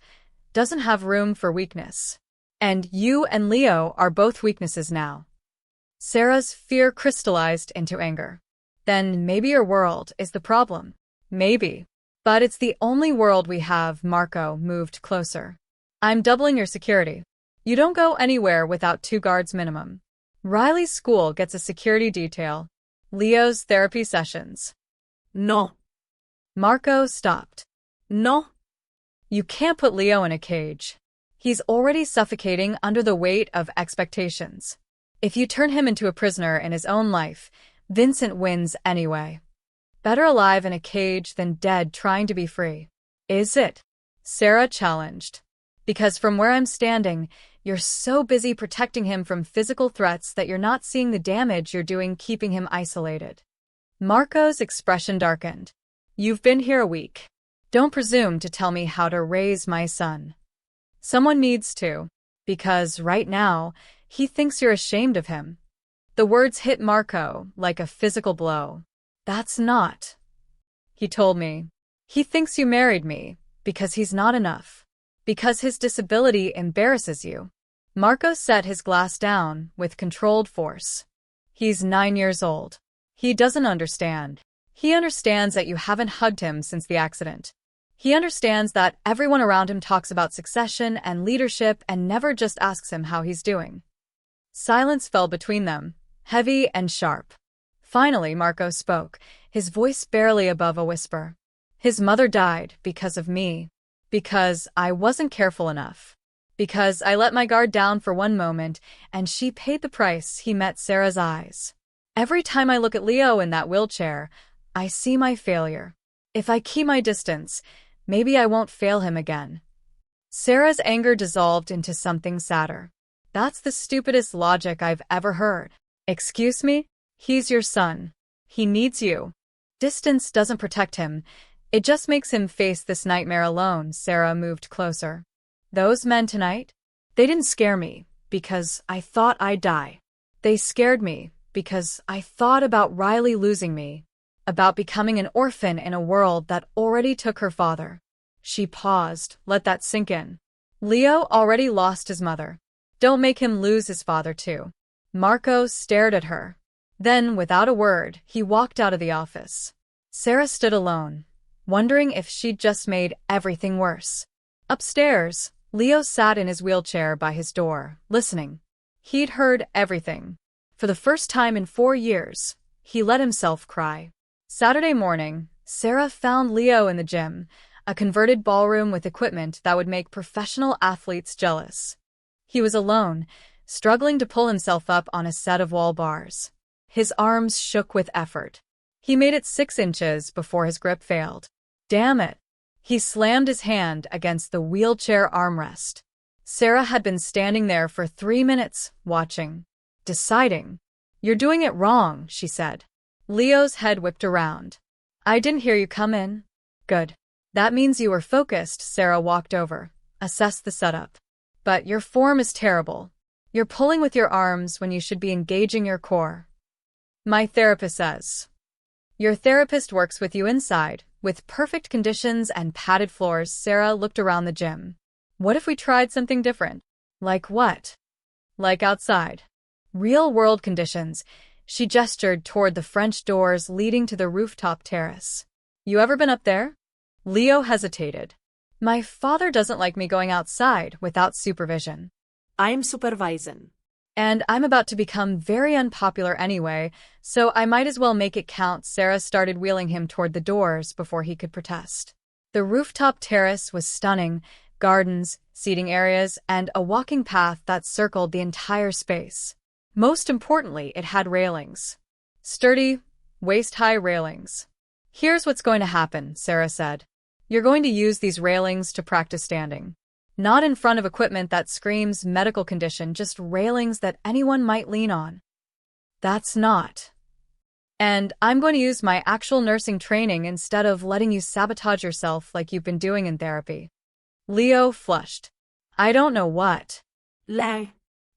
doesn't have room for weakness. And you and Leo are both weaknesses now. Sarah's fear crystallized into anger. Then maybe your world is the problem. Maybe. But it's the only world we have. Marco moved closer. I'm doubling your security. You don't go anywhere without 2 guards minimum. Riley's school gets a security detail. Leo's therapy sessions. No. Marco stopped. No. You can't put Leo in a cage. He's already suffocating under the weight of expectations. If you turn him into a prisoner in his own life, Vincent wins anyway. Better alive in a cage than dead trying to be free. Is it? Sarah challenged. Because from where I'm standing, you're so busy protecting him from physical threats that you're not seeing the damage you're doing keeping him isolated. Marco's expression darkened. You've been here a week. Don't presume to tell me how to raise my son. Someone needs to, because right now, he thinks you're ashamed of him. The words hit Marco like a physical blow. That's not. He told me. He thinks you married me because he's not enough. Because his disability embarrasses you. Marco set his glass down with controlled force. He's 9 years old. He doesn't understand. He understands that you haven't hugged him since the accident. He understands that everyone around him talks about succession and leadership and never just asks him how he's doing. Silence fell between them, heavy and sharp. Finally, Marco spoke, his voice barely above a whisper. His mother died because of me. Because I wasn't careful enough. Because I let my guard down for one moment, and she paid the price. He met Sarah's eyes. Every time I look at Leo in that wheelchair, I see my failure. If I keep my distance, maybe I won't fail him again. Sarah's anger dissolved into something sadder. That's the stupidest logic I've ever heard. Excuse me? He's your son. He needs you. Distance doesn't protect him. It just makes him face this nightmare alone. Sarah moved closer. Those men tonight? They didn't scare me because I thought I'd die. They scared me because I thought about Riley losing me, about becoming an orphan in a world that already took her father. She paused, let that sink in. Leo already lost his mother. Don't make him lose his father too. Marco stared at her. Then, without a word, he walked out of the office. Sarah stood alone, wondering if she'd just made everything worse. Upstairs, Leo sat in his wheelchair by his door, listening. He'd heard everything. For the first time in 4 years, he let himself cry. Saturday morning, Sarah found Leo in the gym, a converted ballroom with equipment that would make professional athletes jealous. He was alone, struggling to pull himself up on a set of wall bars. His arms shook with effort. He made it 6 inches before his grip failed. Damn it! He slammed his hand against the wheelchair armrest. Sarah had been standing there for 3 minutes, watching, deciding. "You're doing it wrong," she said. Leo's head whipped around. "I didn't hear you come in." "Good. That means you were focused." Sarah walked over, assessed the setup. "But your form is terrible. You're pulling with your arms when you should be engaging your core." "My therapist says." "Your therapist works with you inside, with perfect conditions and padded floors." Sarah looked around the gym. "What if we tried something different?" "Like what?" "Like outside. Real-world conditions." She gestured toward the French doors leading to the rooftop terrace. "You ever been up there?" Leo hesitated. "My father doesn't like me going outside without supervision." I'm supervising. "And I'm about to become very unpopular anyway, so I might as well make it count." Sarah started wheeling him toward the doors before he could protest. The rooftop terrace was stunning, gardens, seating areas, and a walking path that circled the entire space. Most importantly, it had railings. Sturdy, waist-high railings. "Here's what's going to happen," Sarah said. "You're going to use these railings to practice standing. Not in front of equipment that screams medical condition, just railings that anyone might lean on." "That's not." "And I'm going to use my actual nursing training instead of letting you sabotage yourself like you've been doing in therapy." Leo flushed. "I don't know what." Lie.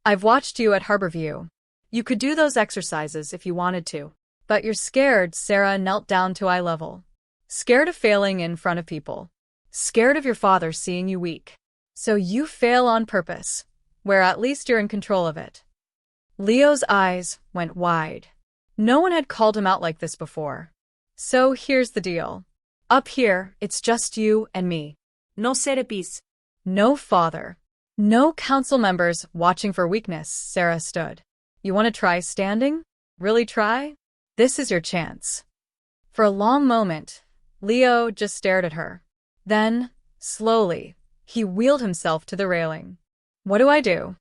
"I've watched you at Harborview. You could do those exercises if you wanted to. But you're scared." Sarah knelt down to eye level. "Scared of failing in front of people. Scared of your father seeing you weak. So you fail on purpose, where at least you're in control of it." Leo's eyes went wide. No one had called him out like this before. "So here's the deal. Up here, it's just you and me. No serapis. No father. No council members watching for weakness." Sarah stood. "You want to try standing? Really try? This is your chance." For a long moment, Leo just stared at her. Then, slowly, he wheeled himself to the railing. "What do I do?"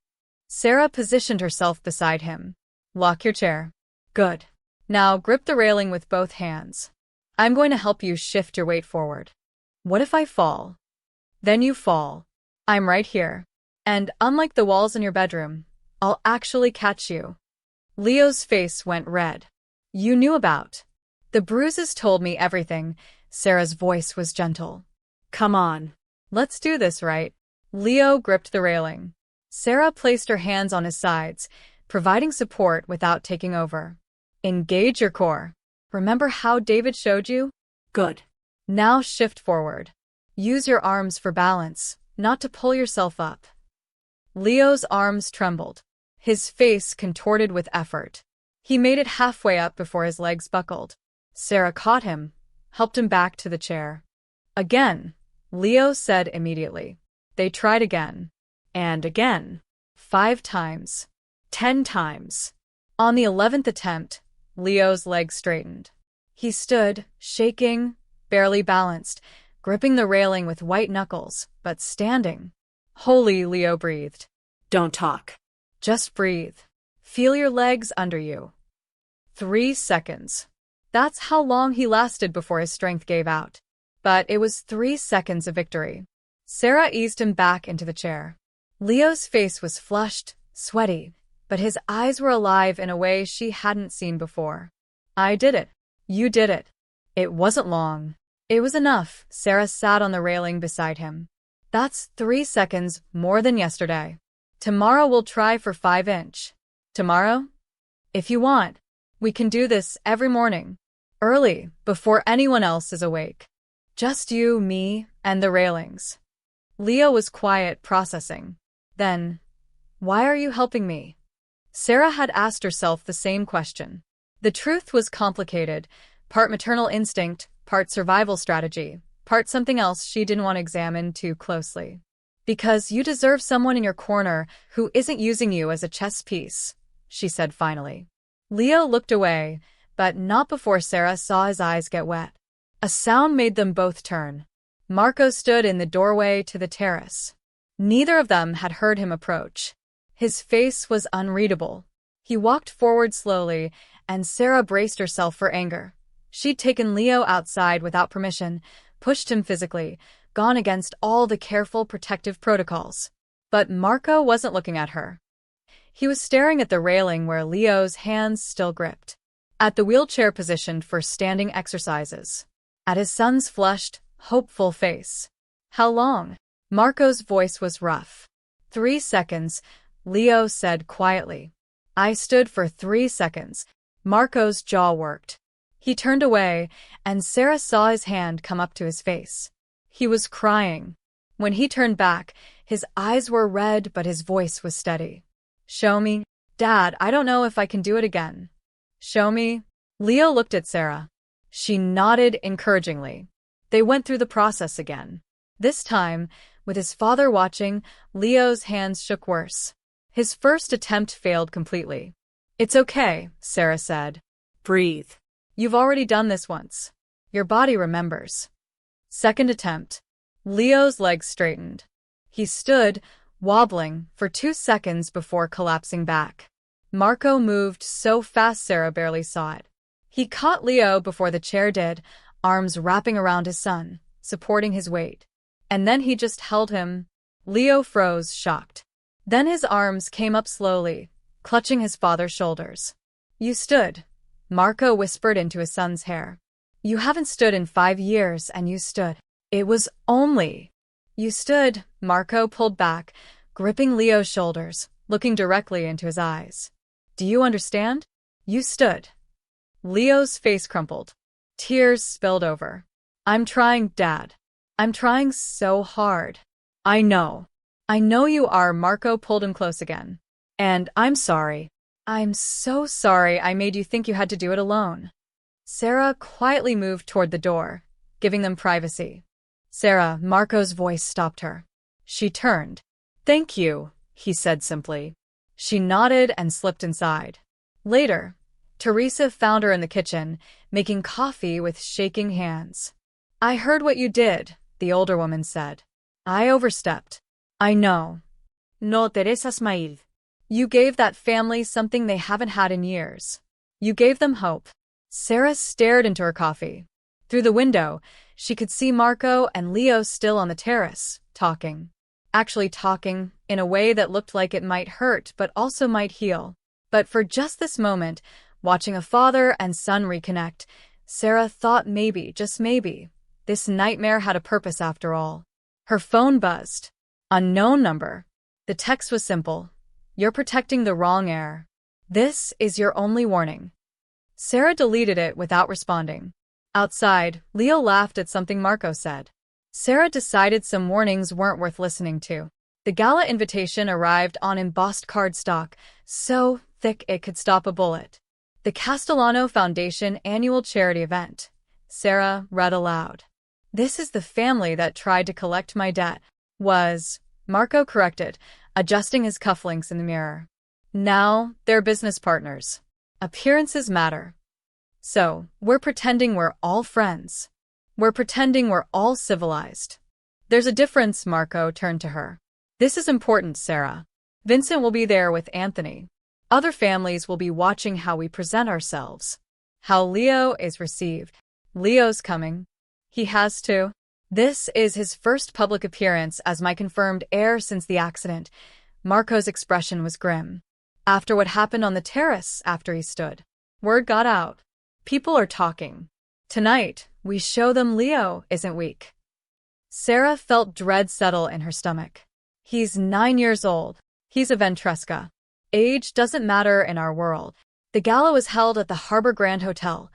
Sarah positioned herself beside him. "Lock your chair." "Good. Now grip the railing with both hands. I'm going to help you shift your weight forward. What if I fall?" "Then you fall. I'm right here. And unlike the walls in your bedroom, I'll actually catch you." Leo's face went red. "You knew about." "The bruises told me everything." Sarah's voice was gentle. Come on. "Let's do this, right?" Leo gripped the railing. Sarah placed her hands on his sides, providing support without taking over. "Engage your core. Remember how David showed you?" Good. "Now shift forward. Use your arms for balance, not to pull yourself up." Leo's arms trembled. His face contorted with effort. He made it halfway up before his legs buckled. Sarah caught him, helped him back to the chair. "Again," Leo said immediately. They tried again. And again. 5 times. 10 times. On the 11th attempt, Leo's legs straightened. He stood, shaking, barely balanced, gripping the railing with white knuckles, but standing. "Holy," Leo breathed. Don't talk. "Just breathe. Feel your legs under you." 3 seconds. That's how long he lasted before his strength gave out. But it was 3 seconds of victory. Sarah eased him back into the chair. Leo's face was flushed, sweaty, but his eyes were alive in a way she hadn't seen before. "I did it. You did it." It wasn't long. It was enough. Sarah sat on the railing beside him. "That's 3 seconds more than yesterday. Tomorrow we'll try for 5 inch. Tomorrow? If you want. We can do this every morning. Early, before anyone else is awake. Just you, me, and the railings." Leo was quiet, processing. Then, "Why are you helping me?" Sarah had asked herself the same question. The truth was complicated, part maternal instinct, part survival strategy, part something else she didn't want to examine too closely. Because you deserve someone in your corner who isn't using you as a chess piece, she said finally. Leo looked away, but not before Sarah saw his eyes get wet. A sound made them both turn. Marco stood in the doorway to the terrace. Neither of them had heard him approach. His face was unreadable. He walked forward slowly, and Sarah braced herself for anger. She'd taken Leo outside without permission, pushed him physically, gone against all the careful protective protocols. But Marco wasn't looking at her. He was staring at the railing where Leo's hands still gripped, at the wheelchair positioned for standing exercises, at his son's flushed, hopeful face. How long? Marco's voice was rough. 3 seconds, Leo said quietly. I stood for 3 seconds. Marco's jaw worked. He turned away, and Sarah saw his hand come up to his face. He was crying. When he turned back, his eyes were red, but his voice was steady. Show me. Dad, I don't know if I can do it again. Show me. Leo looked at Sarah. She nodded encouragingly. They went through the process again. This time, with his father watching, Leo's hands shook worse. His first attempt failed completely. It's okay, Sarah said. Breathe. You've already done this once. Your body remembers. Second attempt. Leo's legs straightened. He stood, wobbling, for 2 seconds before collapsing back. Marco moved so fast Sarah barely saw it. He caught Leo before the chair did, arms wrapping around his son, supporting his weight. And then he just held him. Leo froze, shocked. Then his arms came up slowly, clutching his father's shoulders. You stood, Marco whispered into his son's hair. You haven't stood in 5 years, and you stood. It was only. You stood, Marco pulled back, gripping Leo's shoulders, looking directly into his eyes. Do you understand? You stood. Leo's face crumpled. Tears spilled over. I'm trying, Dad. I'm trying so hard. I know. I know you are. Marco pulled him close again. And I'm sorry. I'm so sorry I made you think you had to do it alone. Sarah quietly moved toward the door, giving them privacy. Sarah, Marco's voice stopped her. She turned. Thank you, he said simply. She nodded and slipped inside. Later, Teresa found her in the kitchen, making coffee with shaking hands. I heard what you did, the older woman said. I overstepped. I know. No, Teresa smiled. You gave that family something they haven't had in years. You gave them hope. Sarah stared into her coffee. Through the window, she could see Marco and Leo still on the terrace, talking. Actually talking, in a way that looked like it might hurt but also might heal. But for just this moment, watching a father and son reconnect, Sarah thought maybe, just maybe, this nightmare had a purpose after all. Her phone buzzed. Unknown number. The text was simple. You're protecting the wrong heir. This is your only warning. Sarah deleted it without responding. Outside, Leo laughed at something Marco said. Sarah decided some warnings weren't worth listening to. The gala invitation arrived on embossed cardstock, so thick it could stop a bullet. The Castellano Foundation annual charity event. Sarah read aloud. This is the family that tried to collect my debt. Marco corrected, adjusting his cufflinks in the mirror. Now, they're business partners. Appearances matter. So, we're pretending we're all friends. We're pretending we're all civilized. There's a difference, Marco turned to her. This is important, Sarah. Vincent will be there with Anthony. Other families will be watching how we present ourselves. How Leo is received. Leo's coming. He has to. This is his first public appearance as my confirmed heir since the accident. Marco's expression was grim. After what happened on the terrace after he stood. Word got out. People are talking. Tonight, we show them Leo isn't weak. Sarah felt dread settle in her stomach. He's 9 years old. He's a Ventresca. Age doesn't matter in our world. The gala was held at the Harbor Grand Hotel.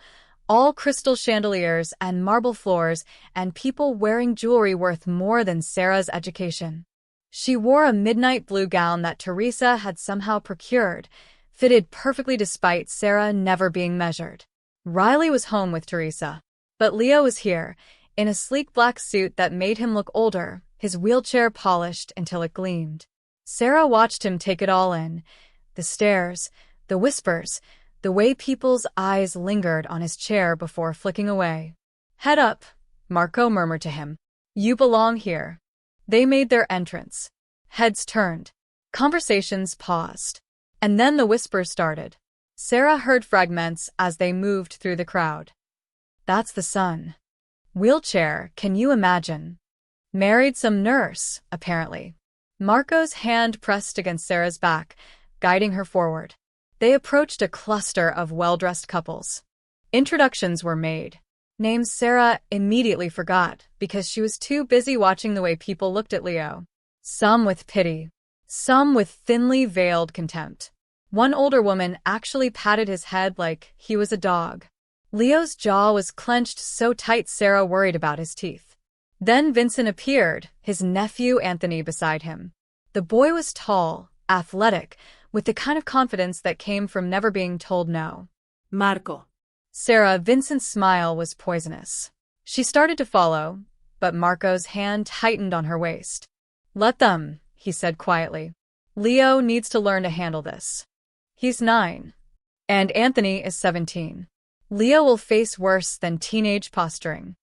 All crystal chandeliers and marble floors, and people wearing jewelry worth more than Sarah's education. She wore a midnight blue gown that Teresa had somehow procured, fitted perfectly despite Sarah never being measured. Riley was home with Teresa. But Leo was here, in a sleek black suit that made him look older, his wheelchair polished until it gleamed. Sarah watched him take it all in. The stares, the whispers, the way people's eyes lingered on his chair before flicking away. "Head up," Marco murmured to him. "You belong here." They made their entrance. Heads turned. Conversations paused. And then the whispers started. Sarah heard fragments as they moved through the crowd. "That's the son. Wheelchair, can you imagine? Married some nurse, apparently." Marco's hand pressed against Sarah's back, guiding her forward. They approached a cluster of well-dressed couples. Introductions were made. Names Sarah immediately forgot because she was too busy watching the way people looked at Leo. Some with pity, some with thinly veiled contempt. One older woman actually patted his head like he was a dog. Leo's jaw was clenched so tight Sarah worried about his teeth. Then Vincent appeared, his nephew Anthony beside him. The boy was tall, athletic, with the kind of confidence that came from never being told no. Marco. Sarah, Vincent's smile was poisonous. She started to follow, but Marco's hand tightened on her waist. "Let them," he said quietly. "Leo needs to learn to handle this. He's 9. And Anthony is 17. Leo will face worse than teenage posturing."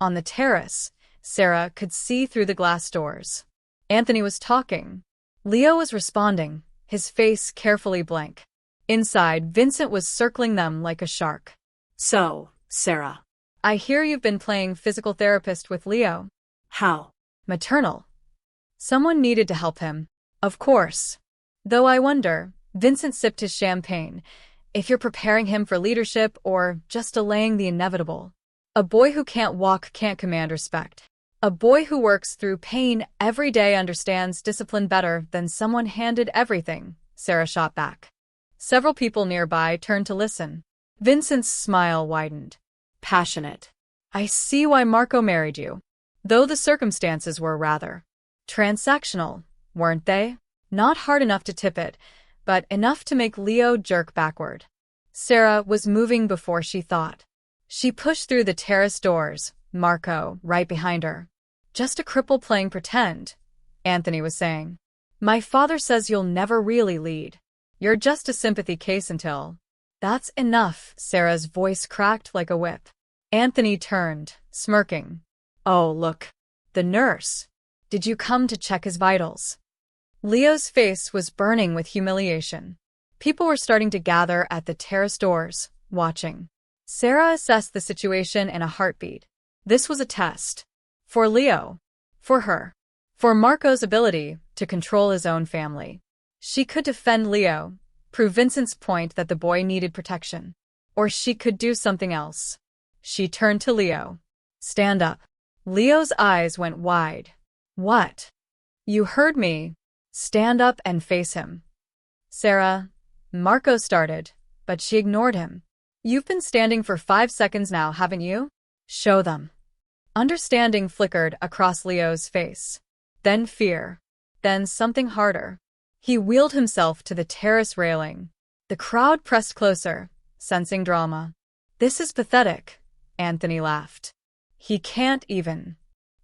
On the terrace, Sarah could see through the glass doors. Anthony was talking. Leo was responding, his face carefully blank. Inside, Vincent was circling them like a shark. "So, Sarah. I hear you've been playing physical therapist with Leo." How? "Maternal. Someone needed to help him. Of course. Though I wonder," Vincent sipped his champagne, "if you're preparing him for leadership or just delaying the inevitable. A boy who can't walk can't command respect. A boy who works through pain every day understands discipline better than someone handed everything," Sarah shot back. Several people nearby turned to listen. Vincent's smile widened. Passionate. "I see why Marco married you. Though the circumstances were rather transactional, weren't they? Not hard enough to tip it, but enough to make Leo jerk backward." Sarah was moving before she thought. She pushed through the terrace doors, Marco right behind her. "Just a cripple playing pretend," Anthony was saying. "My father says you'll never really lead. You're just a sympathy case until—" "That's enough," Sarah's voice cracked like a whip. Anthony turned, smirking. "Oh, look. The nurse. Did you come to check his vitals?" Leo's face was burning with humiliation. People were starting to gather at the terrace doors, watching. Sarah assessed the situation in a heartbeat. This was a test. For Leo. For her. For Marco's ability to control his own family. She could defend Leo, prove Vincent's point that the boy needed protection. Or she could do something else. She turned to Leo. "Stand up." Leo's eyes went wide. "What?" "You heard me. Stand up and face him." "Sarah," Marco started, but she ignored him. "You've been standing for 5 seconds now, haven't you? Show them." Understanding flickered across Leo's face. Then fear. Then something harder. He wheeled himself to the terrace railing. The crowd pressed closer, sensing drama. "This is pathetic," Anthony laughed. "He can't even."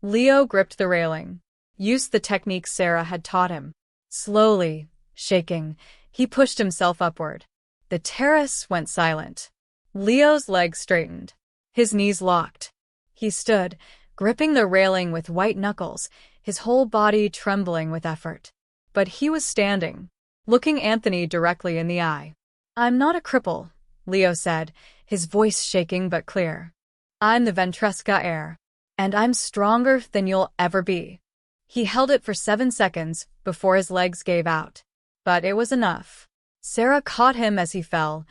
Leo gripped the railing. Used the technique Sarah had taught him. Slowly, shaking, he pushed himself upward. The terrace went silent. Leo's legs straightened. His knees locked. He stood, gripping the railing with white knuckles, his whole body trembling with effort. But he was standing, looking Anthony directly in the eye. "I'm not a cripple," Leo said, his voice shaking but clear. "I'm the Ventresca heir. And I'm stronger than you'll ever be." He held it for 7 seconds before his legs gave out. But it was enough. Sarah caught him as he fell,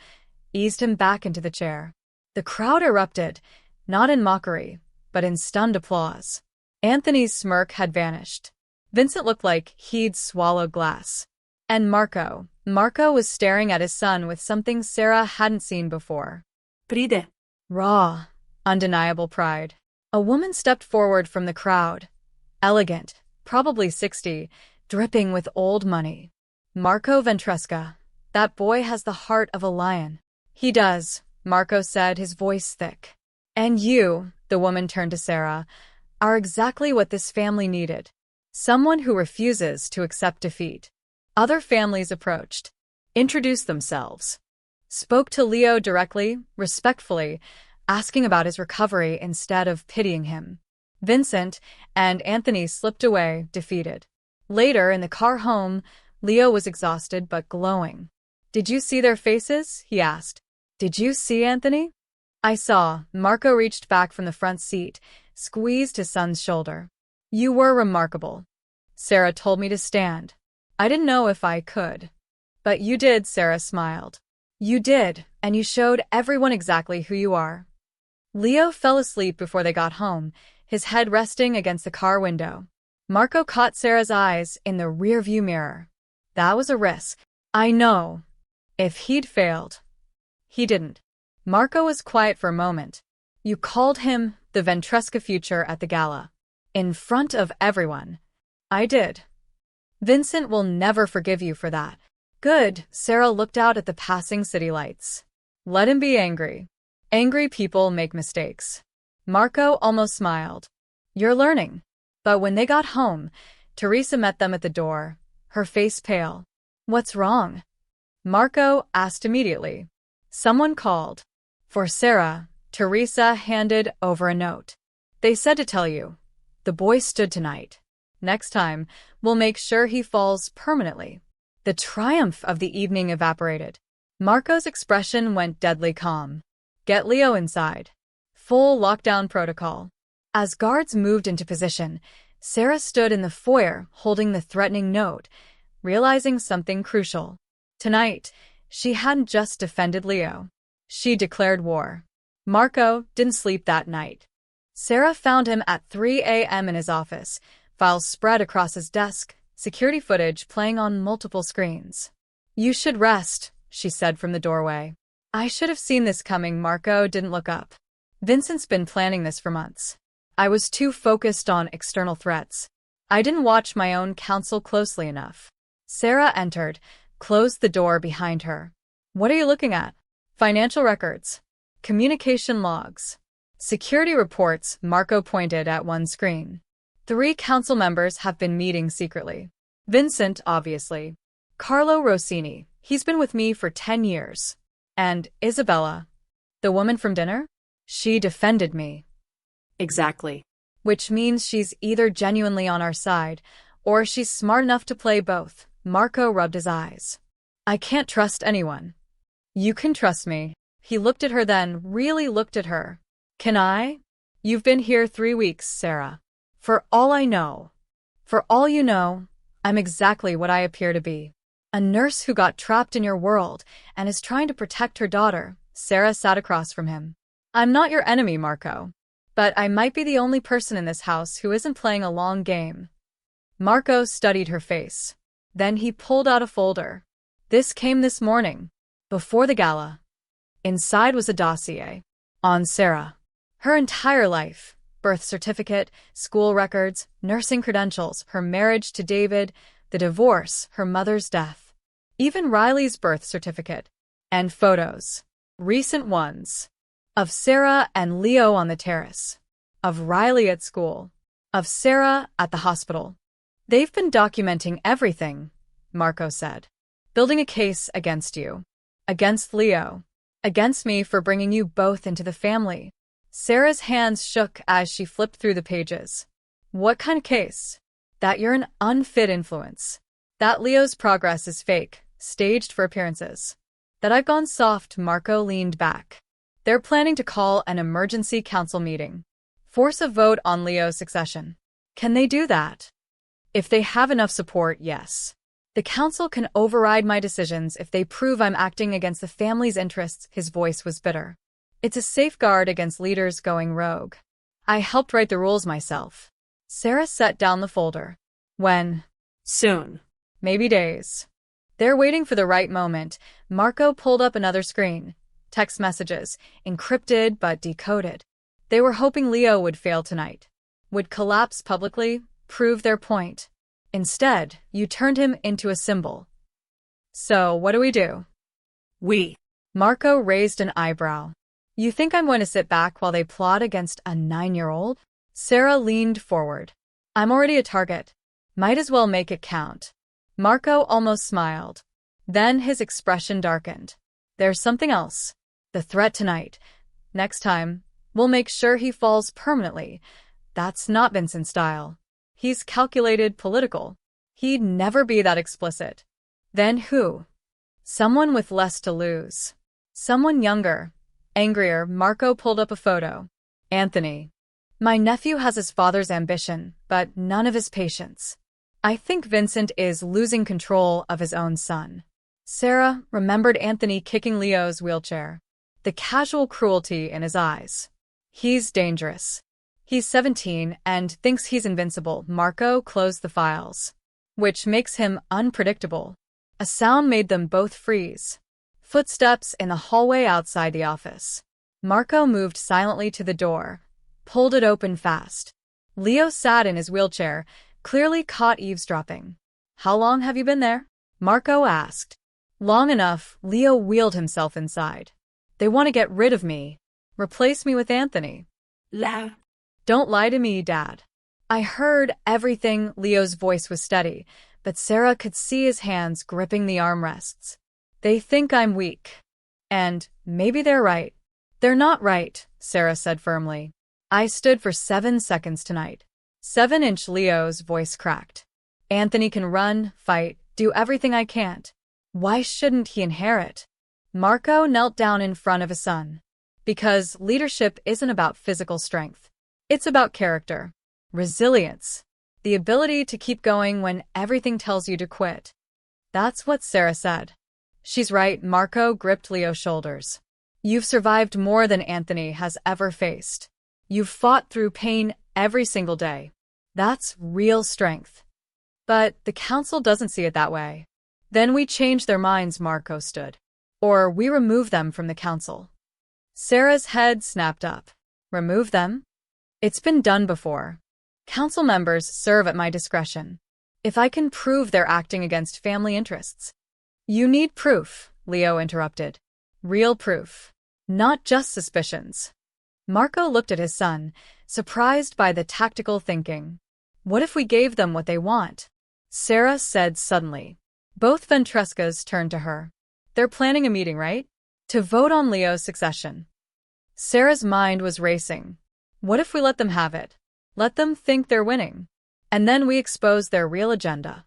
eased him back into the chair. The crowd erupted, not in mockery, but in stunned applause. Anthony's smirk had vanished. Vincent looked like he'd swallowed glass. And Marco was staring at his son with something Sarah hadn't seen before. Pride. Raw, undeniable pride. A woman stepped forward from the crowd. Elegant, probably 60, dripping with old money. "Marco Ventresca," That boy has the heart of a lion. He does, Marco said, his voice thick. And you, the woman turned to Sarah, are exactly what this family needed. Someone who refuses to accept defeat. Other families approached, introduced themselves, spoke to Leo directly, respectfully, asking about his recovery instead of pitying him. Vincent and Anthony slipped away, defeated. Later, in the car home, Leo was exhausted but glowing. Did you see their faces? He asked. Did you see Anthony? I saw. Marco reached back from the front seat, squeezed his son's shoulder. You were remarkable. Sarah told me to stand. I didn't know if I could. But you did, Sarah smiled. You did, and you showed everyone exactly who you are. Leo fell asleep before they got home, his head resting against the car window. Marco caught Sarah's eyes in the rearview mirror. That was a risk. I know. If he'd failed. He didn't. Marco was quiet for a moment. You called him the Ventresca future at the gala. In front of everyone. I did. Vincent will never forgive you for that. Good. Sarah looked out at the passing city lights. Let him be angry. Angry people make mistakes. Marco almost smiled. You're learning. But when they got home, Teresa met them at the door, her face pale. What's wrong? Marco asked immediately. Someone called. For Sarah, Teresa handed over a note. They said to tell you. The boy stood tonight. Next time, we'll make sure he falls permanently. The triumph of the evening evaporated. Marco's expression went deadly calm. Get Leo inside. Full lockdown protocol. As guards moved into position, Sarah stood in the foyer holding the threatening note, realizing something crucial. Tonight, she hadn't just defended Leo. She declared war. Marco didn't sleep that night. Sarah found him at 3 a.m. in his office, files spread across his desk, security footage playing on multiple screens. You should rest, she said from the doorway. I should have seen this coming. Marco didn't look up. Vincent's been planning this for months. I was too focused on external threats. I didn't watch my own counsel closely enough. Sarah entered, closed the door behind her. What are you looking at? Financial records. Communication logs. Security reports. Marco pointed at one screen. 3 council members have been meeting secretly. Vincent, obviously. Carlo Rossini. He's been with me for 10 years. And Isabella. The woman from dinner? She defended me. Exactly. Which means she's either genuinely on our side, or she's smart enough to play both. Marco rubbed his eyes. I can't trust anyone. You can trust me. He looked at her, then really looked at her. Can I? You've been here 3 weeks, Sarah. For all I know. For all you know, I'm exactly what I appear to be. A nurse who got trapped in your world and is trying to protect her daughter. Sarah sat across from him. I'm not your enemy, Marco. But I might be the only person in this house who isn't playing a long game. Marco studied her face. Then he pulled out a folder. This came this morning, before the gala. Inside was a dossier. On Sarah. Her entire life. Birth certificate, school records, nursing credentials, her marriage to David, the divorce, her mother's death. Even Riley's birth certificate. And photos. Recent ones. Of Sarah and Leo on the terrace. Of Riley at school. Of Sarah at the hospital. They've been documenting everything, Marco said. Building a case against you. Against Leo. Against me for bringing you both into the family. Sarah's hands shook as she flipped through the pages. What kind of case? That you're an unfit influence. That Leo's progress is fake, staged for appearances. That I've gone soft. Marco leaned back. They're planning to call an emergency council meeting. Force a vote on Leo's succession. Can they do that? If they have enough support, yes. The council can override my decisions if they prove I'm acting against the family's interests. His voice was bitter. It's a safeguard against leaders going rogue. I helped write the rules myself. Sarah set down the folder. When? Soon. Maybe days. They're waiting for the right moment. Marco pulled up another screen. Text messages, encrypted but decoded. They were hoping Leo would fail tonight. Would collapse publicly, prove their point. Instead, you turned him into a symbol. So, what do we do? We. Marco raised an eyebrow. You think I'm going to sit back while they plot against a 9-year-old? Sarah leaned forward. I'm already a target. Might as well make it count. Marco almost smiled. Then his expression darkened. There's something else. The threat tonight. Next time, we'll make sure he falls permanently. That's not Vincent's style. He's calculated, political. He'd never be that explicit. Then who? Someone with less to lose. Someone younger. Angrier. Marco pulled up a photo. Anthony. My nephew has his father's ambition, but none of his patience. I think Vincent is losing control of his own son. Sarah remembered Anthony kicking Leo's wheelchair. The casual cruelty in his eyes. He's dangerous. He's 17 and thinks he's invincible. Marco closed the files. Which makes him unpredictable. A sound made them both freeze. Footsteps in the hallway outside the office. Marco moved silently to the door, pulled it open fast. Leo sat in his wheelchair, clearly caught eavesdropping. How long have you been there? Marco asked. Long enough. Leo wheeled himself inside. They want to get rid of me. Replace me with Anthony. Don't lie to me, Dad. I heard everything. Leo's voice was steady, but Sarah could see his hands gripping the armrests. They think I'm weak. And maybe they're right. They're not right, Sarah said firmly. I stood for 7 seconds tonight. 7-inch. Leo's voice cracked. Anthony can run, fight, do everything I can't. Why shouldn't he inherit? Marco knelt down in front of his son. Because leadership isn't about physical strength. It's about character. Resilience. The ability to keep going when everything tells you to quit. That's what Sarah said. She's right. Marco gripped Leo's shoulders. You've survived more than Anthony has ever faced. You've fought through pain every single day. That's real strength. But the council doesn't see it that way. Then we change their minds. Marco stood. Or we remove them from the council. Sarah's head snapped up. Remove them? It's been done before. Council members serve at my discretion. If I can prove they're acting against family interests. You need proof, Leo interrupted. Real proof. Not just suspicions. Marco looked at his son, surprised by the tactical thinking. What if we gave them what they want? Sarah said suddenly. Both Ventrescas turned to her. They're planning a meeting, right? To vote on Leo's succession. Sarah's mind was racing. What if we let them have it? Let them think they're winning. And then we expose their real agenda.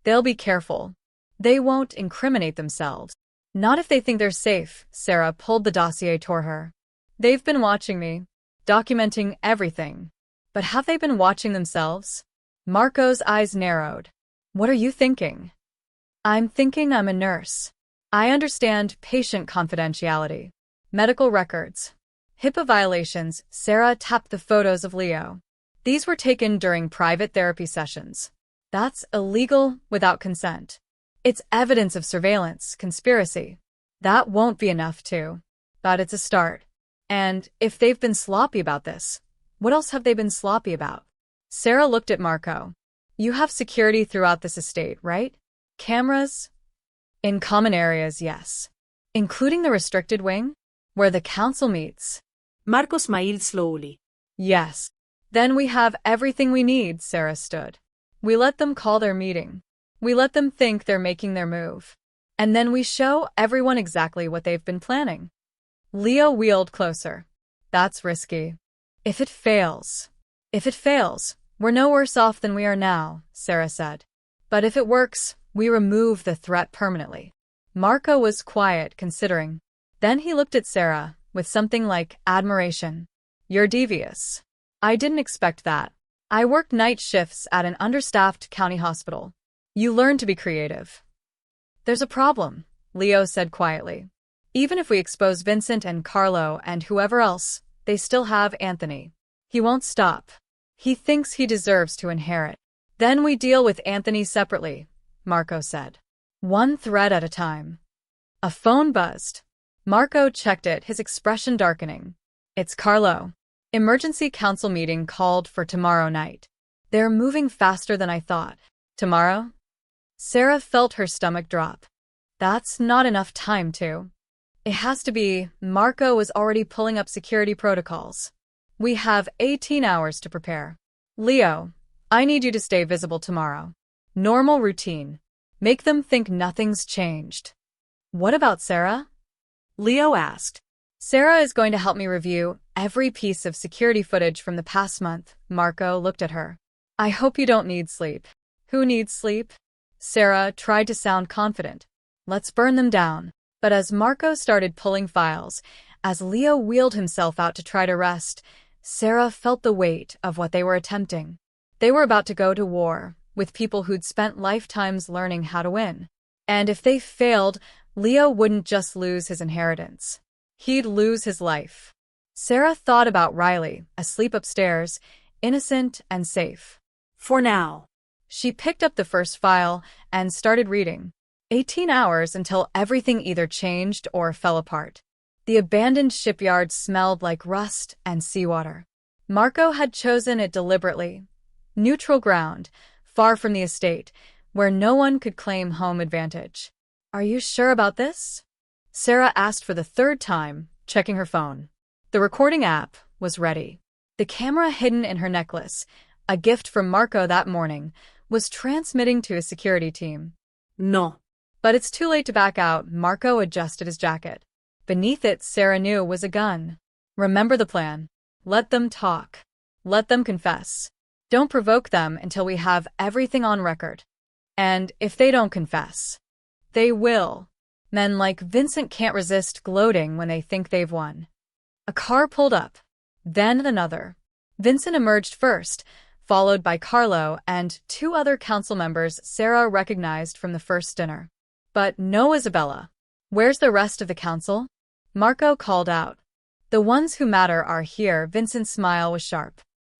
They'll be careful. They won't incriminate themselves. Not if they think they're safe. Sarah pulled the dossier toward her. They've been watching me, documenting everything. But have they been watching themselves? Marco's eyes narrowed. What are you thinking? I'm thinking I'm a nurse. I understand patient confidentiality. Medical records. HIPAA violations. Sarah tapped the photos of Leo. These were taken during private therapy sessions. That's illegal without consent. It's evidence of surveillance, conspiracy. That won't be enough too. But it's a start. And if they've been sloppy about this, what else have they been sloppy about? Sarah looked at Marco. You have security throughout this estate, right? Cameras? In common areas, yes. Including the restricted wing? Where the council meets. Marco smiled slowly. Yes. Then we have everything we need. Sarah stood. We let them call their meeting. We let them think they're making their move. And then we show everyone exactly what they've been planning. Leo wheeled closer. That's risky. If it fails, we're no worse off than we are now, Sarah said. But if it works, we remove the threat permanently. Marco was quiet, considering. Then he looked at Sarah, with something like admiration. You're devious. I didn't expect that. I worked night shifts at an understaffed county hospital. You learn to be creative. There's a problem, Leo said quietly. Even if we expose Vincent and Carlo and whoever else, they still have Anthony. He won't stop. He thinks he deserves to inherit. Then we deal with Anthony separately, Marco said. One thread at a time. A phone buzzed. Marco checked it, his expression darkening. It's Carlo. Emergency council meeting called for tomorrow night. They're moving faster than I thought. Tomorrow? Sarah felt her stomach drop. That's not enough time to. It has to be. Marco was already pulling up security protocols. We have 18 hours to prepare. Leo, I need you to stay visible tomorrow. Normal routine. Make them think nothing's changed. What about Sarah? Leo asked. Sarah is going to help me review every piece of security footage from the past month. Marco looked at her. I hope you don't need sleep. Who needs sleep? Sarah tried to sound confident. Let's burn them down. But as Marco started pulling files, as Leo wheeled himself out to try to rest, Sarah felt the weight of what they were attempting. They were about to go to war with people who'd spent lifetimes learning how to win. And if they failed, Leo wouldn't just lose his inheritance. He'd lose his life. Sarah thought about Riley, asleep upstairs, innocent and safe. For now. She picked up the first file and started reading. 18 hours until everything either changed or fell apart. The abandoned shipyard smelled like rust and seawater. Marco had chosen it deliberately. Neutral ground, far from the estate, where no one could claim home advantage. Are you sure about this? Sarah asked for the third time, checking her phone. The recording app was ready. The camera hidden in her necklace, a gift from Marco that morning, was transmitting to his security team. No. But it's too late to back out. Marco adjusted his jacket. Beneath it, Sarah knew, was a gun. Remember the plan. Let them talk. Let them confess. Don't provoke them until we have everything on record. And if they don't confess, they will. Men like Vincent can't resist gloating when they think they've won. A car pulled up. Then another. Vincent emerged first, followed by Carlo and two other council members Sarah recognized from the first dinner. But no Isabella. Where's the rest of the council? Marco called out. The ones who matter are here. Vincent's smile was sharp.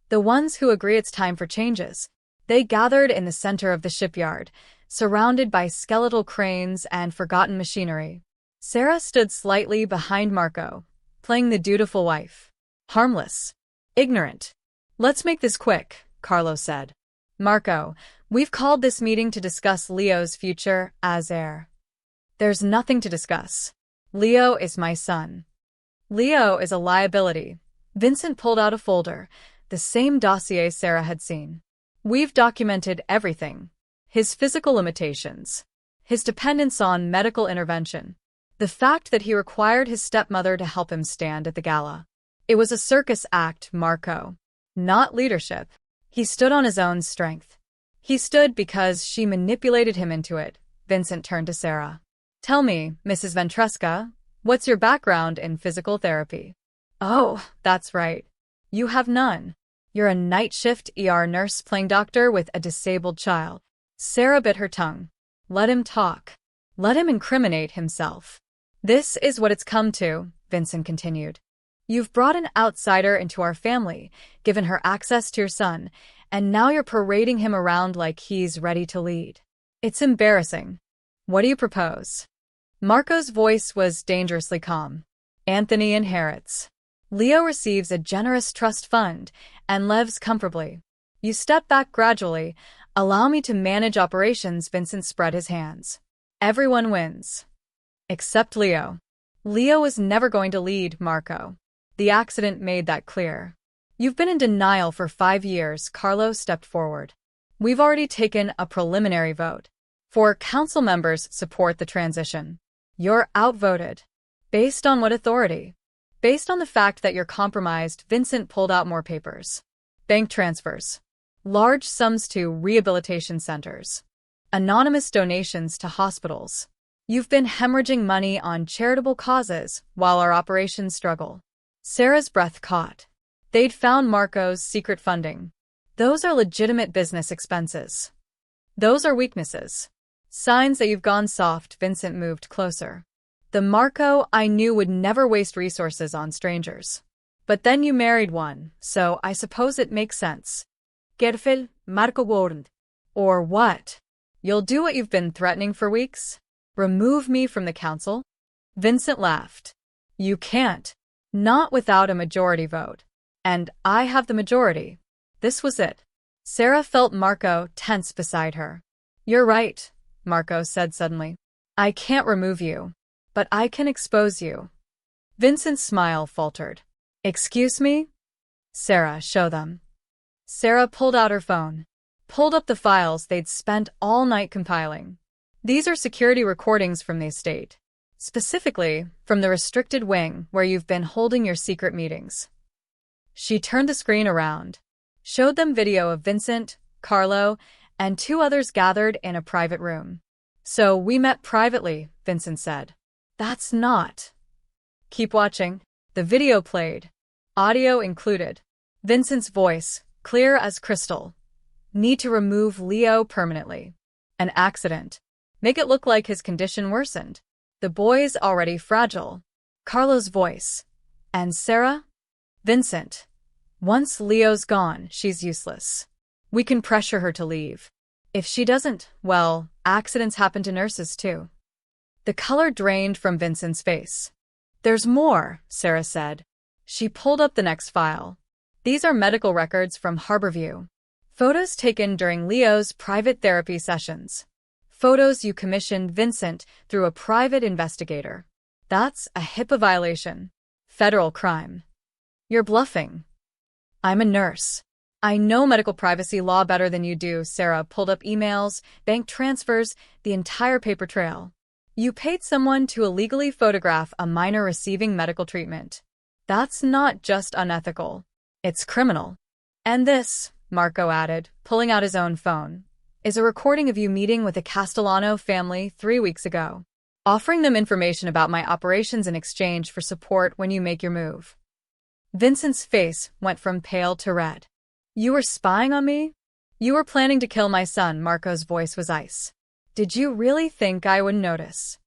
The ones who agree it's time for changes. They gathered in the center of the shipyard, surrounded by skeletal cranes and forgotten machinery. Sarah stood slightly behind Marco, playing the dutiful wife. Harmless. Ignorant. Let's make this quick, Carlo said. Marco, we've called this meeting to discuss Leo's future as heir. There's nothing to discuss. Leo is my son. Leo is a liability. Vincent pulled out a folder, the same dossier Sarah had seen. We've documented everything. His physical limitations. His dependence on medical intervention. The fact that he required his stepmother to help him stand at the gala. It was a circus act, Marco. Not leadership. He stood on his own strength. He stood because she manipulated him into it. Vincent turned to Sarah. Tell me, Mrs. Ventresca, what's your background in physical therapy? Oh, that's right. You have none. You're a night shift ER nurse playing doctor with a disabled child. Sarah bit her tongue. Let him talk. Let him incriminate himself. This is what it's come to, Vincent continued. You've brought an outsider into our family, given her access to your son, and now you're parading him around like he's ready to lead. It's embarrassing. What do you propose? Marco's voice was dangerously calm. Anthony inherits. Leo receives a generous trust fund and lives comfortably. You step back gradually. Allow me to manage operations. Vincent spread his hands. Everyone wins. Except Leo. Leo was never going to lead, Marco. The accident made that clear. You've been in denial for 5 years. Carlo stepped forward. We've already taken a preliminary vote. 4 council members support the transition. You're outvoted. Based on what authority? Based on the fact that you're compromised. Vincent pulled out more papers. Bank transfers. Large sums to rehabilitation centers. Anonymous donations to hospitals. You've been hemorrhaging money on charitable causes while our operations struggle. Sarah's breath caught. They'd found Marco's secret funding. Those are legitimate business expenses. Those are weaknesses. Signs that you've gone soft. Vincent moved closer. The Marco I knew would never waste resources on strangers. But then you married one, so I suppose it makes sense. Careful, Marco warned. Or what? You'll do what you've been threatening for weeks? Remove me from the council? Vincent laughed. You can't. Not without a majority vote. And I have the majority. This was it. Sarah felt Marco tense beside her. You're right, Marco said suddenly. I can't remove you, but I can expose you. Vincent's smile faltered. Excuse me? Sarah, show them. Sarah pulled out her phone, pulled up the files they'd spent all night compiling. These are security recordings from the estate, specifically from the restricted wing where you've been holding your secret meetings. She turned the screen around, showed them video of Vincent, Carlo, and two others gathered in a private room. So we met privately, Vincent said. That's not. Keep watching. The video played, audio included. Vincent's voice, clear as crystal. Need to remove Leo permanently. An accident. Make it look like his condition worsened. The boy's already fragile. Carlo's voice. And Sarah? Vincent. Once Leo's gone, she's useless. We can pressure her to leave. If she doesn't, well, accidents happen to nurses too. The color drained from Vincent's face. There's more, Sarah said. She pulled up the next file. These are medical records from Harborview. Photos taken during Leo's private therapy sessions. Photos you commissioned Vincent through a private investigator. That's a HIPAA violation. Federal crime. You're bluffing. I'm a nurse. I know medical privacy law better than you do. Sarah pulled up emails, bank transfers, the entire paper trail. You paid someone to illegally photograph a minor receiving medical treatment. That's not just unethical. It's criminal. And this, Marco added, pulling out his own phone, is a recording of you meeting with the Castellano family 3 weeks ago, offering them information about my operations in exchange for support when you make your move. Vincent's face went from pale to red. You were spying on me? You were planning to kill my son. Marco's voice was ice. Did you really think I would notice?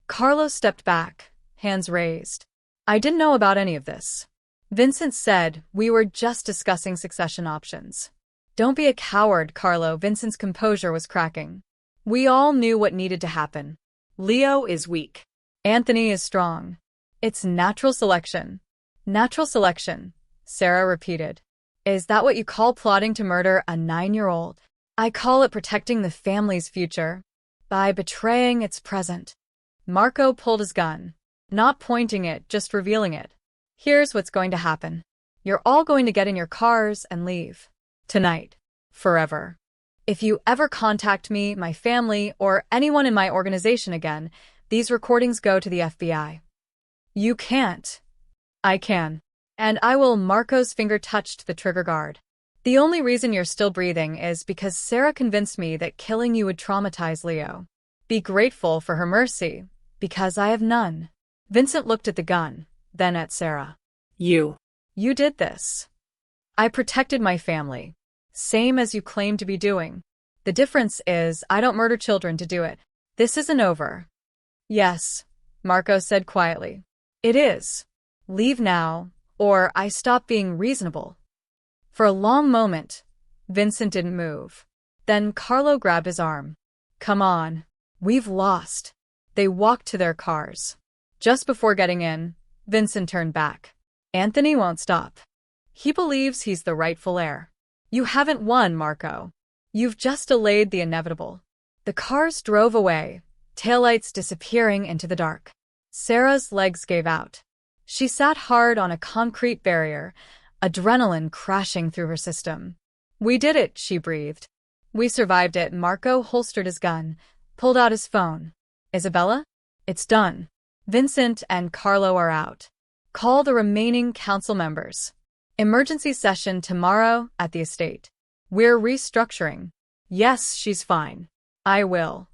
Carlos stepped back, hands raised. I didn't know about any of this. Vincent said we were just discussing succession options. Don't be a coward, Carlo. Vincent's composure was cracking. We all knew what needed to happen. Leo is weak. Anthony is strong. It's natural selection. Natural selection, Sarah repeated. Is that what you call plotting to murder a 9-year-old? I call it protecting the family's future by betraying its present. Marco pulled his gun, not pointing it, just revealing it. Here's what's going to happen. You're all going to get in your cars and leave. Tonight. Forever. If you ever contact me, my family, or anyone in my organization again, these recordings go to the FBI. You can't. I can. And I will. Marco's finger touched the trigger guard. The only reason you're still breathing is because Sarah convinced me that killing you would traumatize Leo. Be grateful for her mercy, because I have none. Vincent looked at the gun, then at Sarah. You did this. I protected my family. Same as you claim to be doing. The difference is I don't murder children to do it. This isn't over. Yes, Marco said quietly. It is. Leave now, or I stop being reasonable. For a long moment, Vincent didn't move. Then Carlo grabbed his arm. Come on. We've lost. They walked to their cars. Just before getting in, Vincent turned back. Anthony won't stop. He believes he's the rightful heir. You haven't won, Marco. You've just delayed the inevitable. The cars drove away, taillights disappearing into the dark. Sarah's legs gave out. She sat hard on a concrete barrier, adrenaline crashing through her system. We did it, she breathed. We survived it. Marco holstered his gun, pulled out his phone. Isabella? It's done. Vincent and Carlo are out. Call the remaining council members. Emergency session tomorrow at the estate. We're restructuring. Yes, she's fine. I will.